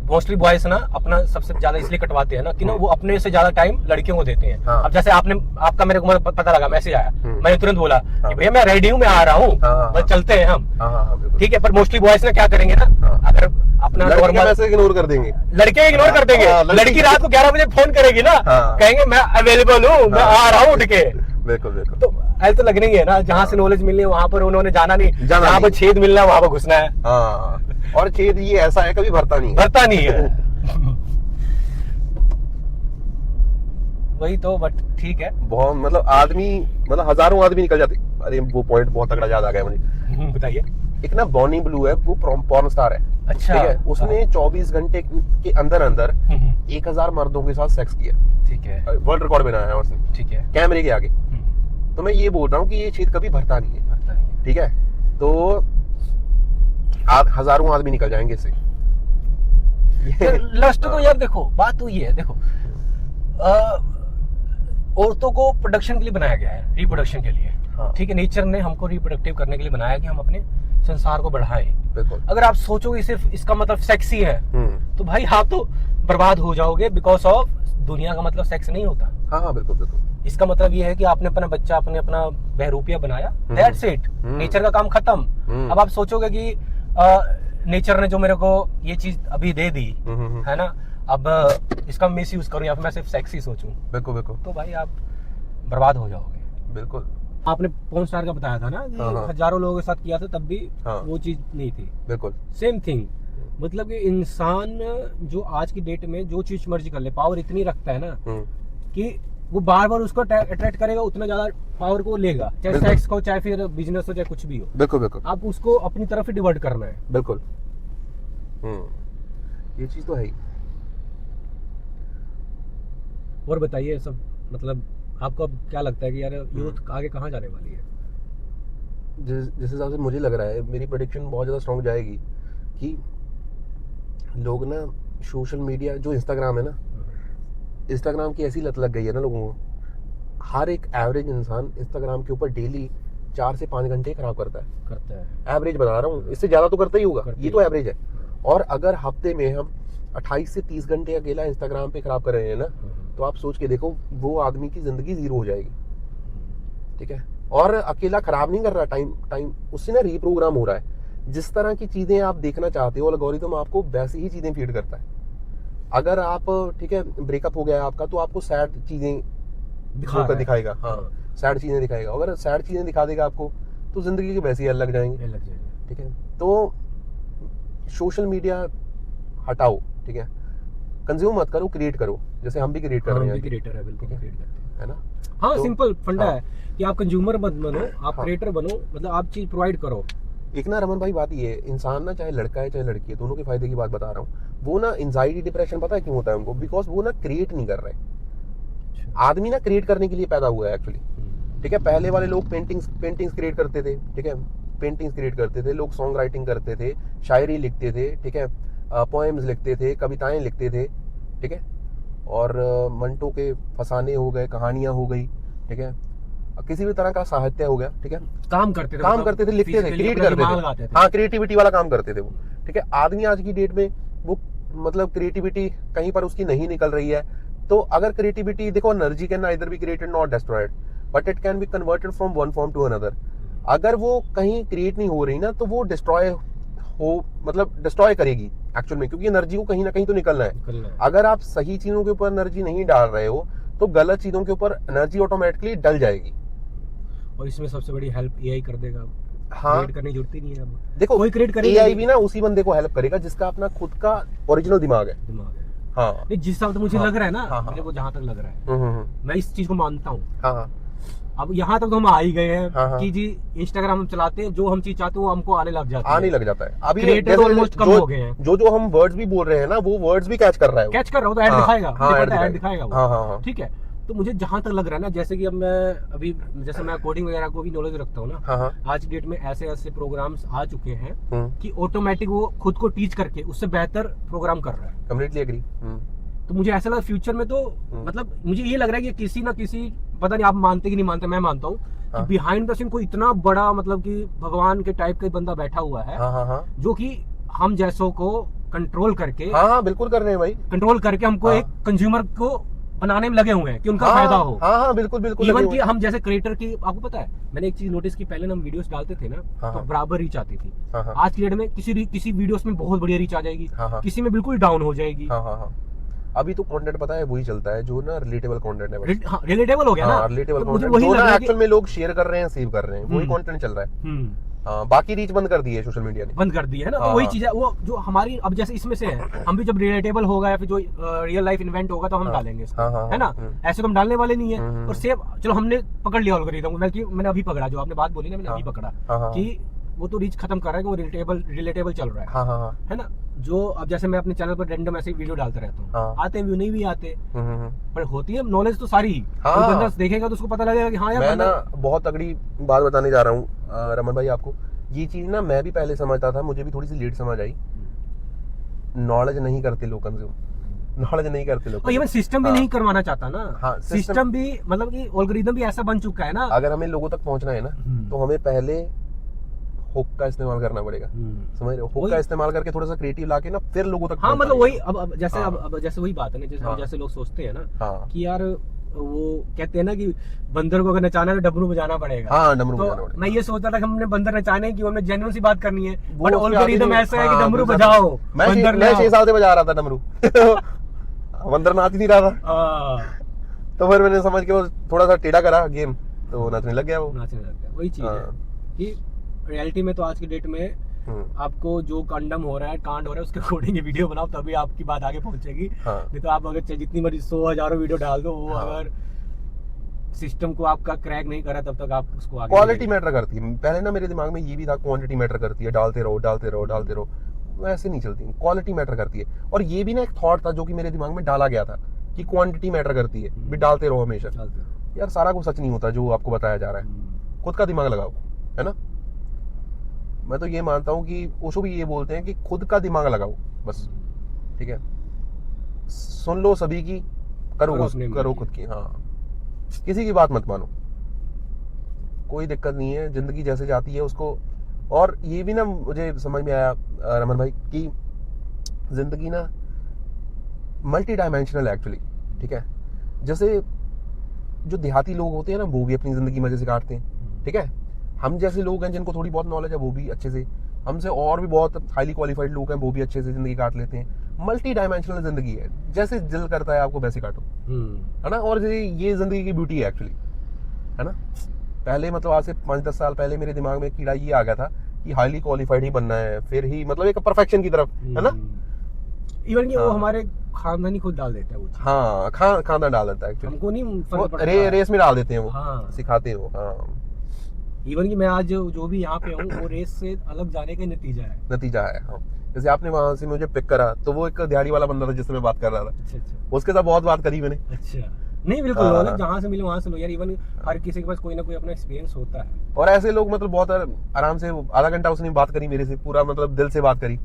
मोस्टली बॉयज ना अपना सबसे ज्यादा इसलिए कटवाते हैं ना कि ना वो अपने से ज्यादा टाइम लड़कियों को देते हैं। अब जैसे आपका मेरे को पता लगा, मैसेज आया, मैंने तुरंत बोला कि भैया मैं रेडी हूँ, मैं आ रहा हूँ, बस चलते हैं हम, ठीक है। पर मोस्टली बॉयज ना क्या करेंगे ना, अगर अपना नॉर्मल मैसेज इग्नोर कर देंगे, लड़के इग्नोर कर देंगे, लड़की रात को 11 बजे फोन करेगी ना, कहेंगे मैं अवेलेबल हूँ, मैं आ रहा हूँ उठ के। बिल्कुल बिल्कुल, तो ऐसे तो लगना ही है ना, जहाँ से नॉलेज मिलनी है वहां पर उन्होंने जाना नहीं, जहाँ पर छेद मिलना है वहां पर घुसना है। और छेद ये ऐसा है कभी भरता नहीं है। वही तो, बट ठीक है, बहुत मतलब आदमी, मतलब हजारों आदमी निकल जाते। अरे वो पॉइंट बहुत तगड़ा याद आ गया मुझे, बताइए। एक ना बॉनी ब्लू है, वो पॉर्न स्टार है, अच्छा, ठीक है। उसने 24 घंटे के अंदर 1000 मर्दों के साथ सेक्स किया, ठीक है, वर्ल्ड रिकॉर्ड बनाया है उसने, ठीक है, कैमरे के आगे। तो मैं ये बोल रहा हूँ कि ये छेद कभी भरता नहीं है, ठीक है। तो हजारों आदमी निकल जाएंगे इससे। लस्ट तो यार देखो, बात तो ये है, देखो औरतों को प्रोडक्शन के लिए बनाया गया है, रिप्रोडक्शन के लिए, ठीक है। नेचर ने हमको रिप्रोडक्टिव करने के लिए बनाया कि हम अपने संसार को बढ़ाएं। बिल्कुल। अगर आप सोचोगे सिर्फ इसका मतलब सेक्सी है, तो भाई आप तो बर्बाद हो जाओगे, बिकॉज ऑफ दुनिया का मतलब सेक्स नहीं होता। हाँ बिल्कुल बिल्कुल। इसका मतलब ये है कि आपने अपना बच्चा, आपने अपना बहरूपिया बनाया, दैट्स इट, नेचर का काम खत्म। अब आप सोचोगे कि नेचर ने जो मेरे को ये चीज अभी दे दी है ना, अब इसका मिस यूज करूं या फिर मैं सिर्फ सेक्सी सोचूं, बिल्कुल बिल्कुल, तो भाई आप बर्बाद हो जाओगे। बिल्कुल। आपने पॉर्न स्टार का बताया था ना कि हजारों लोगों के साथ किया था, तब भी वो चीज नहीं थी। बिल्कुल सेम थिंग, मतलब कि इंसान जो आज की डेट में जो चीज मर्जी कर ले, पावर इतनी रखता है ना कि वो बार बार उसको अट्रैक्ट करेगा, उतना ज्यादा पावर को लेगा, चाहे सेक्स हो, चाहे फिर बिजनेस हो, चाहे कुछ भी हो। बिल्कुल बिल्कुल, आप उसको अपनी तरफ ही डिवर्ट करना है। बिल्कुल, ये चीज तो है ही। और बताइए सब, मतलब आपको अब क्या लगता है कि यार यूथ आगे कहाँ जाने वाली है? जिस हिसाब से मुझे लग रहा है, मेरी प्रेडिक्शन बहुत ज़्यादा स्ट्रॉन्ग जाएगी कि लोग ना सोशल मीडिया, जो इंस्टाग्राम है ना, इंस्टाग्राम की ऐसी लत लग गई है ना लोगों को, हर एक एवरेज इंसान इंस्टाग्राम के ऊपर डेली 4 से 5 घंटे खराब करता है। एवरेज बता रहा हूँ, इससे ज़्यादा तो करता ही होगा, ये तो एवरेज है। और अगर हफ्ते में हम 28 से 30 घंटे अकेला इंस्टाग्राम पे खराब कर रहे हैं ना, तो आप सोच के देखो वो आदमी की जिंदगी जीरो हो जाएगी, ठीक है। और अकेला खराब नहीं कर रहा, टाइम उससे ना रीप्रोग्राम हो रहा है। जिस तरह की चीजें आप देखना चाहते हो, एल्गोरिथम आपको वैसी ही चीजें फीड करता है। अगर आप, ठीक है, ब्रेकअप हो गया है आपका, तो आपको सैड चीजें दिखाएगा, सैड चीजें दिखाएगा। अगर सैड चीजें दिखा देगा आपको, तो जिंदगी के वैसे ही लग जाएंगे, ठीक है। तो सोशल मीडिया हटाओ, ठीक है, कंज्यूम मत करो, क्रिएट करो, जैसे हम भी क्रिएट कर रहे हैं। क्रिएटर है, बिल्कुल क्रिएट करते हैं, है ना। हाँ, सिंपल फंडा है कि आप कंज्यूमर मत बनो, आप क्रिएटर बनो, मतलब आप चीज प्रोवाइड करो। एक ना रमन भाई बात ये है, इंसान ना चाहे लड़का है चाहे लड़की है, दोनों के फायदे की बात बता रहा हूँ। वो ना एंजाइटी डिप्रेशन पता है क्यों होता है उनको? बिकॉज वो ना क्रिएट नहीं कर रहे। आदमी ना क्रिएट करने के लिए पैदा हुआ है एक्चुअली, ठीक है। पहले वाले लोग पेंटिंग्स क्रिएट करते थे, ठीक है, पेंटिंग्स क्रिएट करते थे, लोग सॉन्ग राइटिंग करते थे, शायरी लिखते थे, ठीक है, पोएम्स लिखते थे, कविताएं लिखते थे, ठीक है। और मंटो के फसाने हो गए, कहानियां हो गई, ठीक है, किसी भी तरह का साहित्य हो गया, ठीक है, काम करते थे, लिखते थे, क्रिएट करते थे। हाँ, क्रिएटिविटी वाला काम करते थे वो, ठीक है। आदमी आज की डेट में वो मतलब क्रिएटिविटी कहीं पर उसकी नहीं निकल रही है। तो अगर क्रिएटिविटी देखो, energy can neither be created not destroyed, but it can be converted from one form to another. अगर वो कहीं क्रिएट नहीं हो रही ना, तो वो डिस्ट्रॉय करेगी एक्चुअल में, क्योंकि एनर्जी को कहीं ना कहीं तो निकलना है। अगर आप सही चीजों के ऊपर एनर्जी नहीं डाल रहे हो, तो गलत चीजों के ऊपर एनर्जी ऑटोमेटिकली डल जाएगी। और इसमें सबसे बड़ी हेल्प एआई कर देगा। हाँ, क्रिएट करने की जरूरत ही नहीं है। अब देखो, कोई क्रिएट करेगा, एआई भी ना उसी बंदे को हेल्प करेगा जिसका अपना खुद का ओरिजिनल दिमाग है। हाँ। नहीं, जिस हिसाब से मुझे हाँ, लग रहा है ना, हाँ, मेरे को जहाँ तक लग रहा है, मैं इस चीज को मानता हूँ। हाँ, अब यहाँ तक तो हम आ ही गए हैं हाँ, हाँ। कि जी इंस्टाग्राम हम चलाते हैं, जो हम चीज चाहते हैं वो हमको आने लग जाता है, आने लग जाता है। अभी क्रिएटर जैसे ऑलमोस्ट कम हो गए हैं। जो हम वर्ड्स भी बोल रहे हैं ना, वो वर्ड्स भी कैच कर रहा है, कैच कर रहा हूँ तो ऐड हाँ, दिखाएगा, हाँ, मुझे ऐड पता है ऐड दिखाएगा वो। हाँ, हाँ, हाँ। ठीक है, तो मुझे जहां तक लग रहा है ना, जैसे कि अब मैं अभी जैसे मैं कोडिंग वगैरह को भी नॉलेज रखता हूँ ना, हाँ, हाँ। आज की डेट में ऐसे ऐसे प्रोग्राम्स आ चुके हैं हम्म, कि ऑटोमेटिक वो खुद को टीच करके उससे बेहतर प्रोग्राम कर रहा है। Completely agree. तो मुझे ऐसा लगा फ्यूचर में तो मतलब मुझे ये लग रहा है कि किसी ना किसी, पता नहीं आप मानते कि नहीं मानते, मैं मानता हूँ कि हाँ। बिहाइंड द सीन कोई इतना बड़ा मतलब कि भगवान के टाइप का बंदा बैठा हुआ है, हाँ, हाँ, हाँ, जो कि हम जैसों को कंट्रोल करके हाँ, हाँ, बिल्कुल कर रहे हैं भाई। हमको हाँ। एक कंज्यूमर को बनाने में लगे हुए हैं कि उनका हाँ, फायदा हो। हाँ, हाँ, बिल्कुल बिल्कुल इवन लगे कि हुए हैं। हम जैसे क्रिएटर की, आपको पता है मैंने एक चीज नोटिस की, पहले हम वीडियोस डालते थे ना, हाँ, तो हाँ। बराबर रीच आती थी। हाँ, हाँ, आज की डेट में किसी वीडियोस में बहुत बढ़िया रीच आ जाएगी, हाँ, हाँ। किसी में बिल्कुल डाउन हो जाएगी। हाँ, हाँ, हाँ। अभी तो कंटेंट पता है वही चलता है जो ना रिलेटेबल कंटेंट है बस। हाँ, रिलेटेबल हो गया ना, हाँ, रिलेटेबल तो मुझे कंटेंट वही जो लग ना रहा है कि एक्चुअल में लोग शेयर कर रहे हैं, सेव कर रहे हैं, वही हम्म। कंटेंट चल रहा है। हाँ, बाकी रीच बंद कर दी है सोशल मीडिया ने। बंद कर दी है ना, तो हाँ, वही हाँ। चीज है वो जो हमारी, अब जैसे इसमें से है, हम भी जब रिलेटेबल होगा या फिर जो रियल लाइफ इन्वेंट होगा तो हम हाँ, डालेंगे इसको, हाँ, हाँ, है ना। हाँ, ऐसे तो हम डालने वाले नहीं है। हम्म, और सेव चलो हमने पकड़ लिया एल्गोरिथम, बल्कि मैंने अभी पकड़ा, जो आपने बात बोली ना, मैंने हाँ, अभी पकड़ा हाँ, हाँ, कि वो तो रीच खत्म कर रहा है कि वो रिलेटेबल चल रहा है। हाँ, हाँ, हाँ, है ना। जो अब जैसे मैं अपने चैनल पर रैंडम ऐसे वीडियो डालता रहता हूँ, हाँ। आते हैं व्यू, नहीं भी आते, हम्म। पर होती है नॉलेज तो सारी। हाँ। कोई बंदा देखेगा तो उसको पता लगेगा कि हाँ यार मैं ना बंदा, बहुत तगड़ी बात बताने जा रहा हूँ रमन भाई आपको। ये चीज ना मैं भी पहले समझता था, मुझे भी थोड़ी सी लेट समझ आई। नॉलेज नहीं करते लोग कंज्यूम, नॉलेज नहीं करते लोग। और इवन सिस्टम भी हाँ। नहीं करवाना चाहता ना। हाँ, सिस्टम भी मतलब कि एल्गोरिथम भी ऐसा बन चुका है ना। अगर हमें लोगों तक पहुंचना है ना, तो हमें पहले हुक का इस्तेमाल करना पड़ेगा। समझ रहे हो, हुक का इस्तेमाल करके थोड़ा सा क्रिएटिव लाके ना फिर लोगों तक हाँ, मतलब वही अब जैसे हाँ। अब जैसे वही बात है ना, जैसे हाँ। जैसे लोग सोचते हैं ना हाँ, कि यार वो कहते हैं ना कि बंदर को अगर नचाना है तो डमरू बजाना पड़ेगा। हाँ, डमरू तो बजाना पड़ेगा। मैं ये सोचता था कि हमने बंदर नचाने की, हमने जेन्युइन सी बात करनी है, वो बट उसके एल्गोरिथम आगे ऐसा है हाँ, कि डमरू बिल्कुल। बजाओ, मैं बंदर 6 साल से बजा रहा था डमरू बंदर नाच ही नहीं रहा था। हाँ, तो फिर मैंने समझ के वो थोड़ा सा टेढ़ा करा गेम, तो वो नाचने लग गया वो। नाचने लगता है। वही चीज है हाँ। कि रियलिटी में तो आज की डेट में आपको जो कंडम हो रहा है, कांड हो रहा है, उसके अकॉर्डिंग वीडियो बनाओ, तभी आपकी बात आगे पहुंचेगी। हाँ। नहीं तो आप अगर जितनी मर्जी 100,000 वीडियो डाल दो, वो हाँ। अगर सिस्टम को आपका क्रैक नहीं करा तब तक आप उसको आगे क्वालिटी मैटर करती है। पहले ना मेरे दिमाग में ये भी था क्वांटिटी मैटर करती है, डालते रहो डालते रहो डालते रहो, वैसे नहीं चलती, क्वालिटी मैटर करती है। और ये भी ना एक थॉट था जो कि मेरे दिमाग में डाला गया था कि क्वांटिटी मैटर करती है, भी डालते रहो हमेशा। डालते रहो। यार सारा कुछ सच नहीं होता जो आपको बताया जा रहा है, खुद का दिमाग लगाओ, है ना। मैं तो ये मानता हूँ कि ओशो भी ये बोलते हैं कि खुद का दिमाग लगाओ बस, ठीक है। सुन लो सभी की, करो खुद की। हाँ, किसी की बात मत मानो, कोई दिक्कत नहीं है, जिंदगी जैसे जाती है उसको। और ये भी ना मुझे समझ में आया रमन भाई कि जिंदगी ना मल्टी डायमेंशनल है एक्चुअली, ठीक है। जैसे जो देहाती लोग होते हैं ना, वो भी अपनी जिंदगी मजे से काटते हैं, ठीक है। हम जैसे लोग हैं जिनको थोड़ी बहुत नॉलेज है, वो भी अच्छे से, हमसे और भी बहुत हाईली क्वालिफाइड लोग हैं, वो भी अच्छे से जिंदगी काट लेते हैं। मल्टी डायमेंशनल जिंदगी है, जैसे दिल करता है आपको वैसे काटो, है ना। और ये जिंदगी की ब्यूटी है एक्चुअली, है ना। पहले मतलब आज से 5-10 साल पहले मेरे दिमाग में कीड़ा ये आ गया था कि हाईली क्वालिफाइड ही बनना है, फिर ही मतलब एक परफेक्शन की तरफ, है ना। इवन कि वो हाँ। हमारे खानदानी खुद डाल देता है वो चीज़। हाँ, खाना डाल देता है एक्चुअली, हमको नहीं फर्क पड़ता। रेस में डाल देते हैं वो, हाँ। सिखाते हैं वो। हाँ, इवन कि मैं आज जो भी यहाँ पे हूँ, वो रेस से अलग जाने का नतीजा है। नतीजा है। हाँ, जैसे आपने वहां से मुझे पिक करा, तो वो एक दिहाड़ी वाला बंदा था जिससे मैं बात कर रहा था, अच्छा अच्छा उसके साथ बहुत बात करी मैंने। अच्छा। नहीं बिल्कुल, हाँ। नॉलेज जहाँ से मिले वहाँ से लो यार। इवन हर किसी के पास कोई ना कोई अपना एक्सपीरियंस होता है। और ऐसे लोग मतलब बहुत आराम से आधा घंटा उसने बात करी मेरे से, पूरा मतलब दिल से बात करी,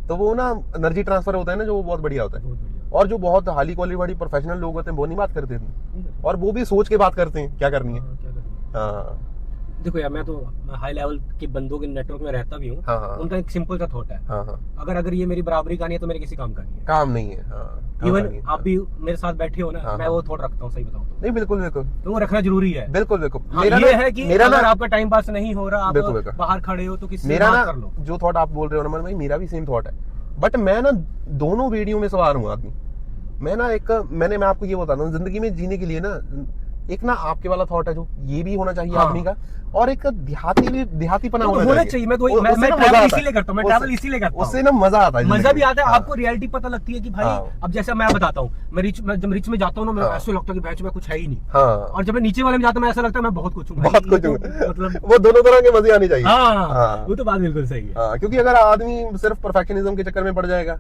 तो वो ना एनर्जी ट्रांसफर होता है ना, जो वो बहुत बढ़िया होता है। बहुत बढ़िया। और जो बहुत हाईली क्वालिफाइड प्रोफेशनल लोग होते हैं वो नहीं बात करते थे, और वो भी सोच के बात करते हैं क्या करनी है। हाँ, क्या करना है। हाँ, देखो यार, मैं तो हाई लेवल के बंदों के नेटवर्क में रहता भी हूँ। हाँ, हाँ, उनका एक सिंपल सा थॉट है, हाँ, हाँ, अगर ये मेरी बराबरी का नहीं है तो मेरे किसी काम का नहीं है। काम नहीं है। हाँ, काम इवन नहीं है। आप भी मेरे साथ बैठे हो ना, हाँ, मैं हाँ। वो थॉट रखता हूँ, सही बताऊँ तो। नहीं, बिल्कुल बिल्कुल तो वो रखना जरूरी है। बिल्कुल बिल्कुल। हाँ, मेरा ये ना- है कि मेरा अगर ना आपका टाइम पास नहीं हो रहा, आप बिल्कुल, बिल्कुल। बाहर खड़े हो तो किसी से मेरा बात ना कर लो। जो थॉट आप बोल रहे हो नमन भाई, मेरा भी सेम थॉट है, बट मैं ना दोनों वीडियो में सवार हूँ आदमी। मैं आपको ये बताता हूँ, जिंदगी में जीने के लिए ना एक ना आपके वाला थॉट है जो ये भी होना चाहिए हाँ। आदमी का, और एक देहातीपना तो होना होना चाहिए। चाहिए। मैं उससे ना मजा ट्रैवल आता इसीलिए है। करता हूँ, मैं ट्रैवल इसीलिए करता हूँ। उससे ना मजा आता है, मजा जिंदगी भी आता है, में। आपको रियलिटी पता लगती है कि भाई हाँ। अब जैसे मैं बताता हूँ, मैं जब रिच में जाता हूँ ना, मैं हाँ। ऐसा लगता है कि बैच में कुछ है ही नहीं। हाँ, और जब मैं नीचे वाले में जाता हूँ, मैं ऐसा लगता है मैं बहुत कुछ हूँ भाई, बहुत ये कुछ तो हूँ। मतलब वो दोनों तरह के मजे आने चाहिए। हाँ, वो तो बात बिल्कुल सही है। हाँ, क्योंकि अगर आदमी सिर्फ परफेक्शनिज्म के चक्कर में पड़ जाएगा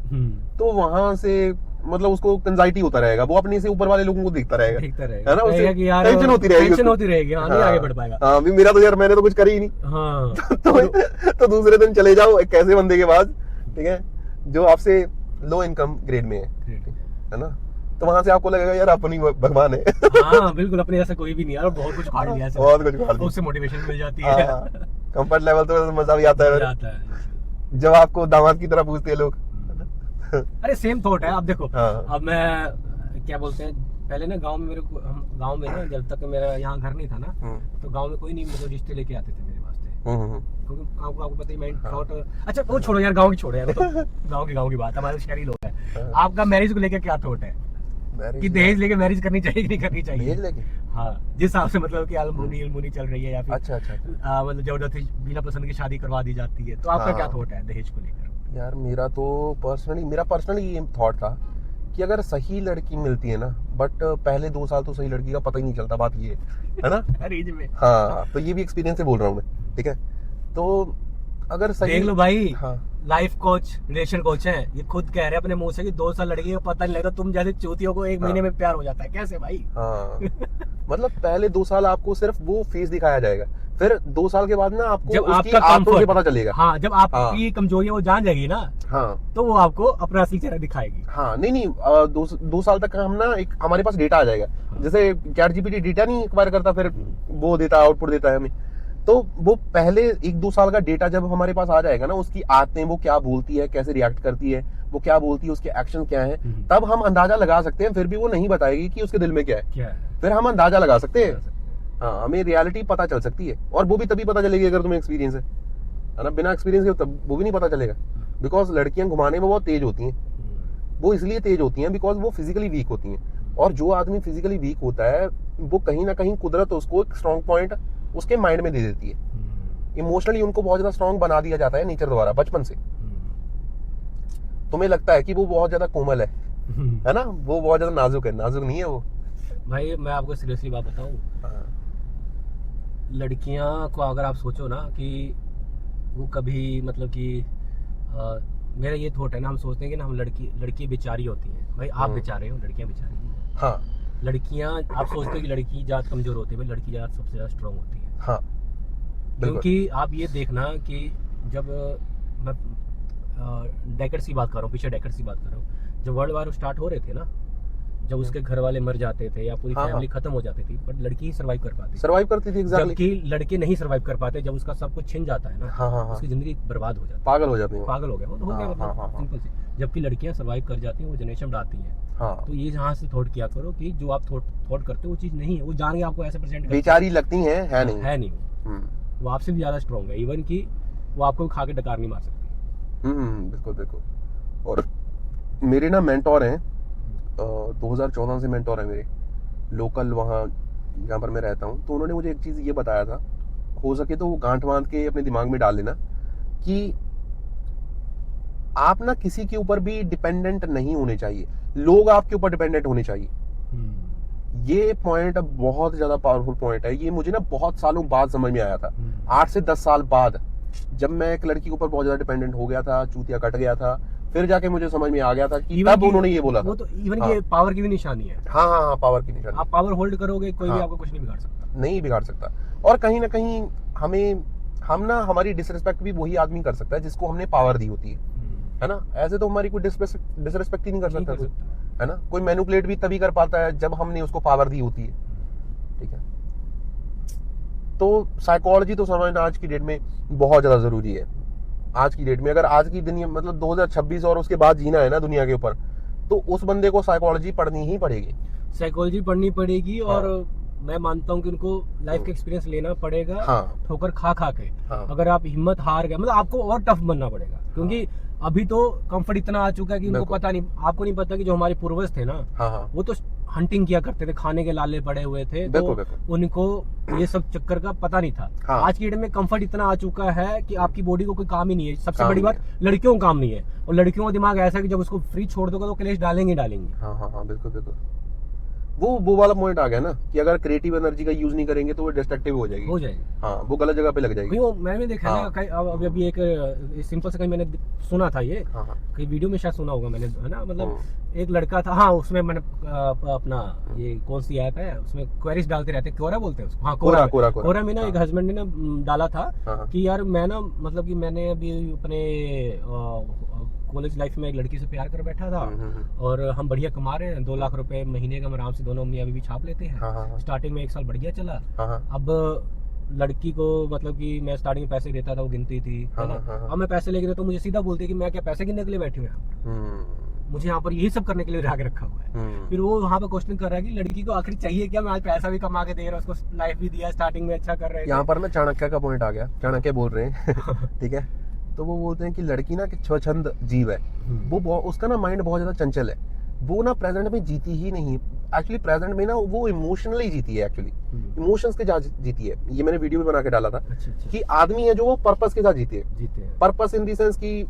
तो वहां से मतलब उसको एंजाइटी होता रहेगा, वो अपने से ऊपर वाले लोगों को देखता रहेगा, देखता है ना, रहेगा उससे कि यार टेंशन होती रहेगी टेंशन उसको। होती रहेगी, हाँ, नहीं आगे बढ़ पाएगा। हाँ, भी मेरा तो यार मैंने तो कुछ करी ही नहीं। हाँ तो दूसरे दिन चले जाओ एक ऐसे बंदे के पास, ठीक है, जो आपसे लो इनकम ग्रेड में है ना, तो वहां से आपको लगेगा यार अपनी भगवान है। हाँ बिल्कुल, अपने जैसा कोई भी नहीं यार, बहुत कुछ फाड़ लिया है, बहुत कुछ फाड़ लिया। उससे मोटिवेशन मिल जाती है। कंफर्ट लेवल तो मजा भी आता है मजा आता है। जब आपको दामाद की तरह पूछते हैं लोग। अरे सेम थॉट है। अब देखो, हाँ। अब मैं क्या बोलते हैं, पहले ना गांव में मेरे को, हम गांव में ना, जब तक मेरा यहाँ घर नहीं था ना, तो गांव में कोई नहीं मतलब रिश्ते लेके आते थे मेरे वास्ते, क्योंकि आपको पता ही माइंड थॉट। अच्छा वो छोड़ो यार, गांव की छोड़ो यार, तो गांव की बात, हमारे शहरी लोग हैं। आपका मैरिज को लेकर क्या थॉट है कि दहेज लेके मैरिज करनी चाहिए कि नहीं करनी चाहिए? दहेज लेके? हाँ, जिस हिसाब से मतलब कि अलमुनी चल रही है, या फिर अच्छा। मतलब जबरदस्ती बिना पसंद की शादी करवा दी जाती है, तो आपका क्या थॉट है दहेज को लेकर? यार मेरा पर्सनली ये थॉट था कि अगर सही लड़की मिलती है ना, बट पहले 2 साल तो सही लड़की का पता ही नहीं चलता, बात ये है ना। अरेंज में। हाँ, तो ये भी एक्सपीरियंस से बोल रहा हूँ मैं, ठीक है। तो अगर सही, देख लो भाई, हाँ, लाइफ कोच, रिलेशन कोच हैं, ये खुद कह रहे हैं अपने मुंह से कि 2 साल लड़की को पता नहीं लगता, तुम जैसे चूतियों को 1 महीने में प्यार हो जाता है, कैसे भाई? हाँ, मतलब पहले 2 साल आपको सिर्फ वो फेस दिखाया जाएगा, फिर 2 साल के बाद ना आपको जब उसकी आपका आंतों से comfort- पता चलेगा। हाँ, जब आपकी कमजोरी वो जान जाएगी ना, हाँ, तो वो आपको अपना असली चेहरा दिखाएगी। हाँ, नहीं, 2 साल तक हम ना एक हमारे पास डेटा आ जाएगा, जैसे चैट जीपीटी डेटा नहीं एक्वायर करता, फिर वो देता है, आउटपुट देता है हमें, तो वो पहले 1-2 साल का डेटा जब हमारे पास आ जाएगा ना, उसकी आदतें, वो क्या बोलती है, कैसे रिएक्ट करती है, वो क्या बोलती है, उसके एक्शन क्या है, तब हम अंदाजा लगा सकते हैं। फिर भी वो नहीं बताएगी कि उसके दिल में क्या है, फिर हम अंदाजा लगा सकते हैं। हाँ, हमें रियलिटी पता चल सकती है, और वो भी तभी पता चलेगी अगर तुम्हें एक्सपीरियंस है ना। बिना एक्सपीरियंस के तब वो भी नहीं पता चलेगा, बिकॉज लड़कियां घुमाने में बहुत तेज होती हैं। वो इसलिए तेज होती हैं बिकॉज वो फिजिकली वीक होती हैं, और जो आदमी फिजिकली वीक होता है वो कहीं ना कहीं कुदरत उसको एक स्ट्रॉन्ग पॉइंट उसके माइंड में दे देती है। इमोशनली उनको बहुत ज्यादा स्ट्रॉन्ग बना दिया जाता है नेचर द्वारा बचपन से। तुम्हें लगता है कि वो बहुत ज्यादा कोमल है ना, वो बहुत ज्यादा नाजुक है, नाजुक नहीं है वो। भाई मैं आपको सीरियसली बात बताऊं, लड़कियां को अगर आप सोचो ना कि वो कभी मतलब कि मेरा ये थॉट है ना, हम सोचते हैं कि ना हम लड़की बेचारी होती है। भाई आप बेचारे हो, लड़कियां बेचारी नहीं है। हाँ, लड़कियां, आप सोचते हो कि लड़की जात कमजोर होती है, भाई लड़की जात सबसे ज्यादा स्ट्रांग होती है। हाँ, क्योंकि आप ये देखना कि जब मैं डेकेड्स की बात कर रहा हूँ, पीछे डेकेड्स की बात कर रहा हूँ, जब वर्ल्ड वार स्टार्ट हो रहे थे ना, जब उसके घर वाले मर जाते थे या पूरी फैमिली खत्म हो जाती थी, बट लड़की ही सर्वाइव करती थी, एग्जैक्टली। जबकि लड़के नहीं सर्वाइव कर पाते। जब उसका सब कुछ छिन जाता है ना, उसकी जिंदगी बर्बाद हो जाती है, पागल हो जाते हैं, पागल हो गया वो तो हो गया, मतलब सिंपल सी। जबकि लड़कियां सर्वाइव कर जाती हैं, वो जनरेशन बढ़ाती हैं। तो ये यहाँ से थॉट किया करो कि जो आप थॉट करते हो वो चीज नहीं है, वो जान के आपको ऐसे प्रेजेंट बेचारी लगती है नहीं, वो आपसे भी ज्यादा स्ट्रॉन्ग है, इवन कि वो आपको खा के डकार नहीं मार सकती। बिल्कुल। और मेरे ना मेंटोर हैं, 2014 से मेंटोर है मेरे, लोकल वहाँ जहाँ पर मैं रहता हूँ। तो उन्होंने मुझे एक चीज़ ये बताया था, हो सके तो वो गांठ बांध के अपने दिमाग में डाल लेना कि आप ना किसी के ऊपर भी डिपेंडेंट नहीं होने चाहिए, लोग आपके ऊपर डिपेंडेंट होने चाहिए। ये पॉइंट बहुत ज्यादा पावरफुल पॉइंट है। ये मुझे ना बहुत सालों बाद समझ में आया था, 8 से 10 साल बाद, जब मैं एक लड़की के ऊपर बहुत ज्यादा डिपेंडेंट हो गया था, चूतिया कट गया था, फिर जाके मुझे समझ में आ गया था कि तब उन्होंने ये बोला था। वो तो इवन ये पावर की भी निशानी है। हाँ, पावर की निशानी। आप पावर होल्ड करोगे, कोई भी आपको कुछ नहीं बिगाड़ सकता, नहीं बिगाड़ सकता। और कहीं ना कहीं हमारी डिसरिस्पेक्ट भी वही आदमी कर सकता है जिसको हमने पावर दी होती है ना। ऐसे तो हमारी कोई डिसरिस्पेक्ट ही नहीं कर सकता कोई, है ना। कोई मैनिपुलेट भी तभी कर पाता है जब हमने उसको पावर दी होती है, ठीक है। तो साइकोलॉजी तो समझना आज की डेट में बहुत ज्यादा जरूरी है। आज की डेट में अगर आज की दुनिया मतलब 2026 और उसके बाद जीना है ना दुनिया के ऊपर, तो उस बंदे को साइकोलॉजी पढ़नी ही पड़ेगी, साइकोलॉजी पढ़नी पड़ेगी। और मैं मानता हूँ कि उनको लाइफ का एक्सपीरियंस लेना पड़ेगा, ठोकर खा के। अगर आप हिम्मत हार गए, मतलब आपको और टफ बनना पड़ेगा, क्योंकि अभी तो कंफर्ट इतना आ चुका है कि उनको पता नहीं, आपको नहीं पता कि जो हमारे पूर्वज थे ना, वो तो हंटिंग किया करते थे, खाने के लाले पड़े हुए थे, तो बिल्कुल, बिल्कुल। उनको ये सब चक्कर का पता नहीं था। हाँ। आज की डेट में कंफर्ट इतना आ चुका है कि आपकी बॉडी को कोई काम ही नहीं है। सबसे काम बड़ी नहीं बात, लड़कियों को काम नहीं है, और लड़कियों का दिमाग ऐसा है कि जब उसको फ्री छोड़ दोगे तो क्लेश डालेंगे ही डालेंगे। हाँ हाँ हाँ, बिल्कुल बिल्कुल। वो वाला पॉइंट आ गया ना कि अगर क्रिएटिव एनर्जी का यूज नहीं करेंगे तो वो डिस्ट्रक्टिव हो जाएगी। हो जाएगी। हाँ, वो गलत जगह पे लग जाएगी। वो मैंने देखा हाँ। ना, अभी एक सिंपल से कहीं मैंने सुना था, ये हाँ हाँ कहीं वीडियो में शायद सुना होगा मैंने, है ना, मतलब एक लड़का था, हाँ, उसमें मैंने अपना ये कौन सी ऐप है, उसमें क्वेरीज डालते रहते, कोरा बोलते हैं उसको, हाँ, कोरा में ना एक हस्बैंड ने ना डाला था हाँ। कि यार मैं ना, मतलब कि मैंने अभी अपने कॉलेज लाइफ में एक लड़की से प्यार कर बैठा था, और हम बढ़िया कमा रहे हैं, 2 लाख रुपए महीने का हम आराम से दोनों मियां बीवी छाप लेते हैं। हाँ। स्टार्टिंग में 1 साल बढ़िया चला। हाँ। अब लड़की को, मतलब कि मैं स्टार्टिंग में पैसे देता था, वो गिनती थी, है ना। हाँ। अब मैं पैसे लेके देता हूँ, मुझे सीधा बोलती है कि मैं क्या पैसे गिनने के लिए बैठी हूँ यहाँ पर? मुझे यहाँ पर यही सब करने के लिए आगे रखा हुआ है। फिर वो वहाँ पे क्वेश्चन कर रहा है कि लड़की को आखिर चाहिए क्या? मैं आज पैसा भी कमा के दे रहा हूँ, उसको लाइफ भी दिया, स्टार्टिंग में अच्छा कर रहे हैं। यहाँ पर ना चाणक्य का पॉइंट आ गया, चाणक्य बोल रहे हैं ठीक है, तो वो बोलते हैं कि लड़की ना कि स्वच्छंद जीव है, वो उसका ना माइंड बहुत ज्यादा चंचल है, वो ना प्रेजेंट में जीती ही नहीं। एक्चुअली प्रेजेंट में ना वो इमोशनली जीती है, एक्चुअली इमोशंस के साथ जीती है। ये मैंने वीडियो में बना के डाला था। अच्छा। कि आदमी है जो वो पर्पस के साथ जीते हैं। पर्पस इन दी सेंस की,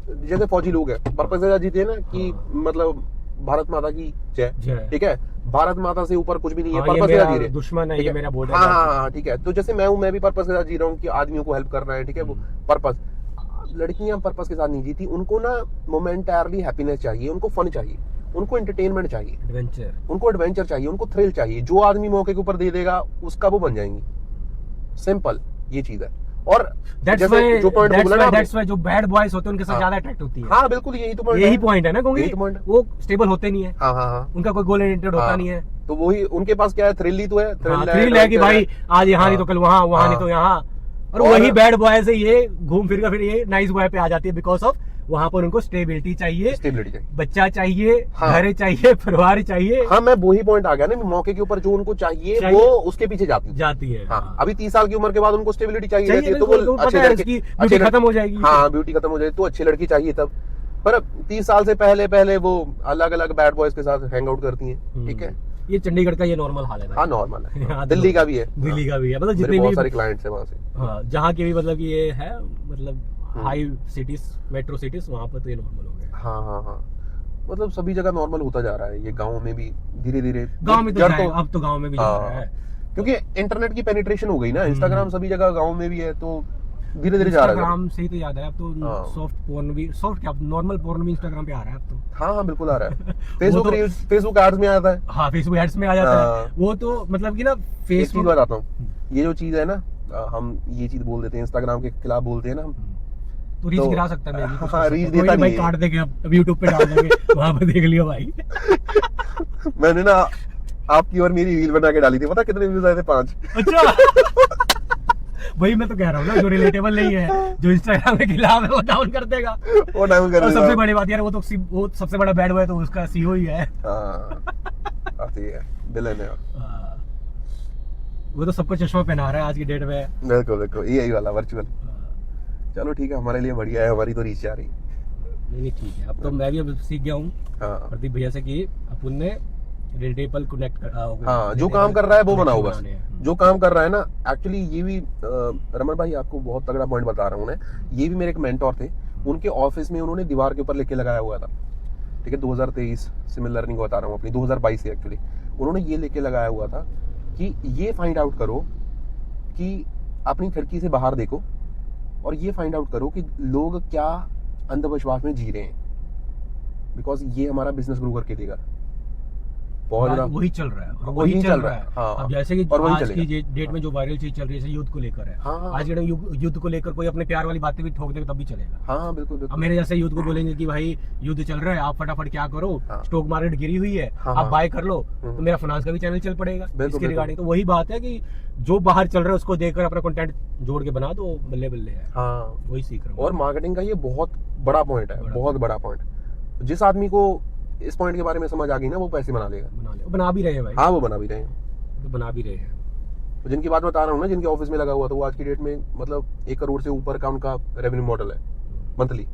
जैसे फौजी लोग हैं पर्पस के साथ जीते हैं ना, कि मतलब भारत माता की जय, ठीक है, भारत माता से ऊपर कुछ भी नहीं है, पर्पस के साथ जी रहे, दुश्मन है, ये मेरा बॉर्डर। हाँ, ठीक है। तो जैसे मैं भी पर्पस के साथ जी रहा हूँ कि आदमियों को हेल्प करना है, ठीक है, वो पर्पस। लड़कियां पर्पस के साथ नहीं जीती, उनको ना मोमेंटरली हैप्पीनेस चाहिए, उनको फन चाहिए, उनको एंटरटेनमेंट चाहिए, उनको एडवेंचर चाहिए, उनको थ्रिल चाहिए। जो आदमी मौके के ऊपर दे देगा उसका वो बन जाएंगी। सिंपल ये चीज है। और जैसे जो पॉइंट बोला ना, दैट्स व्हाई जो बैड बॉयज होते हैं उनके साथ ज्यादा अट्रैक्ट होती है। हाँ बिल्कुल, यही तो पॉइंट है ना, क्योंकि वो स्टेबल होते नहीं है। हाँ। उनका कोई गोल ओरिएंटेड होता नहीं है, तो वही उनके पास क्या है, थ्रिल ही तो है, थ्रिल है कि भाई आज यहाँ नहीं तो कल वहाँ, वहाँ नहीं तो यहाँ। और वही बैड बॉय से ये घूम फिर कर फिर ये नाइस बॉय पे आ जाती है, बिकॉज ऑफ वहाँ पर उनको स्टेबिलिटी चाहिए, बच्चा चाहिए, घर चाहिए, परिवार चाहिए। हाँ, मैं वही पॉइंट आ गया ना, मौके के ऊपर जो उनको चाहिए वो उसके पीछे जाती है। हाँ, अभी 30 साल की उम्र के बाद उनको स्टेबिलिटी चाहिए रहती है, तो वो अच्छे लड़की खत्म हो जाएगी। हाँ, ब्यूटी खत्म हो जाएगी, तो अच्छी लड़की चाहिए तब। पर 30 साल से पहले वो अलग अलग बैड बॉयज के साथ हैंग आउट करती है, ठीक है। ये चंडीगढ़ का ये नॉर्मल हाल है। हाँ, नॉर्मल है। दिल्ली का भी है, मतलब जितने बहुत सारे क्लाइंट्स हैं वहाँ से। हाँ, जहाँ के भी मतलब ये है, मतलब हाई सिटीज, मेट्रो सिटीज, वहाँ पर तो ये नॉर्मल हो गया। हाँ, मतलब सभी जगह नॉर्मल होता जा रहा है। ये गाँव में भी धीरे धीरे, गाँव में तो अब तो गाँव में भी जा रहा है, क्योंकि इंटरनेट की पेनिट्रेशन हो गई ना। इंस्टाग्राम सभी जगह गाँव में भी है, तो धीरे धीरे जा रहा है। इंस्टाग्राम से ही तो याद है, अब तो सॉफ्ट पोर्न भी, सॉफ्ट क्या, नॉर्मल पोर्न भी इंस्टाग्राम पे आ रहा है अब तो। हाँ, बिल्कुल आ रहा है। फेसबुक एड्स में आता है। हाँ, फेसबुक एड्स में आ जाता है। वो तो मतलब कि ना, फेसबुक बताता हूँ, ये जो चीज है ना, हम ये चीज बोल देते हैं, इंस्टाग्राम के खिलाफ बोलते हैं ना हम, तो रीच गिरा सकता है मेरी। हाँ, रीच देता नहीं भाई, काट देंगे अब YouTube पे डाल देंगे, वहां पे देख लियो भाई। मैंने ना आपकी और मेरी रील बना के डाली थी, पता कितने व्यूज आए थे? 5। अच्छा। वही मैं तो कह रहा हूँ ना, जो रिलेटेबल नहीं है, जो इंस्टाग्राम के खिलाफ है, वो डाउन कर देगा, वो डाउन कर देगा। सबसे बड़ी बात यार, वो सबसे बड़ा बैड बॉय तो उसका सीईओ ही है। आती है विलेन है, वो तो सबको चश्मा पहना रहा है आज की डेट में। बिल्कुल यही वाला वर्चुअल। चलो ठीक है, हमारे लिए बढ़िया है, हमारी तो रीच आ रही। नहीं ठीक है, अब तो मैं भी अब सीख गया हूँ प्रदीप भैया से कि अपन ने रिलेटेबल कनेक्ट कर। हाँ, जो काम कर रहा है वो बनाओ बस, जो काम कर रहा है ना। एक्चुअली ये भी रमन भाई, आपको बहुत तगड़ा पॉइंट बता रहा हूँ मैं। ये भी मेरे एक मेंटोर थे, उनके ऑफिस में उन्होंने दीवार के ऊपर लिख के लगाया हुआ था, ठीक है। 2023 से मैं लर्निंग बता रहा हूँ अपनी, 2022 से एक्चुअली उन्होंने ये लिख के लगाया हुआ था कि ये फाइंड आउट करो कि अपनी खिड़की से बाहर देखो, और ये फाइंड आउट करो कि लोग क्या अंधविश्वास में जी रहे हैं, बिकॉज ये हमारा बिजनेस ग्रो करके देगा। बहुत वही चल रहा है, और वही चल रहा है। हाँ, अब जैसे कि आज की डेट में जो वायरल चीज चल रही है युद्ध को लेकर है। आज के युद्ध को लेकर कोई अपने प्यार वाली बातें भी ठोक देगा तब भी चलेगा। हाँ, बिल्कुल। अब मेरे जैसे युद्ध को बोलेंगे कि भाई युद्ध चल रहा है, आप फटाफट क्या करो, स्टॉक मार्केट गिरी हुई है, आप बाय कर लो, तो मेरा फाइनेंस का भी चैनल चल पड़ेगा इसके रिगार्डिंग। तो वही बात है कि जो बाहर चल रहा है उसको देखकर अपना कंटेंट जोड़ के बना दो, बल्ले बल्ले है। हाँ, वही सीख रहा हूँ। और मार्केटिंग का ये बहुत बड़ा पॉइंट है, बहुत बड़ा पॉइंट। जिस आदमी को इस पॉइंट के बारे में समझ आ गई ना, वो पैसे बना लेगा। बना भी रहे हैं भाई। हाँ, वो बना भी रहे हैं, तो बना भी रहे हैं। तो जिनकी बात बता रहा हूँ ना, जिनके ऑफिस में लगा हुआ था, वो आज की डेट में मतलब 1 करोड़ से ऊपर का उनका रेवेन्यू मॉडल है मंथली।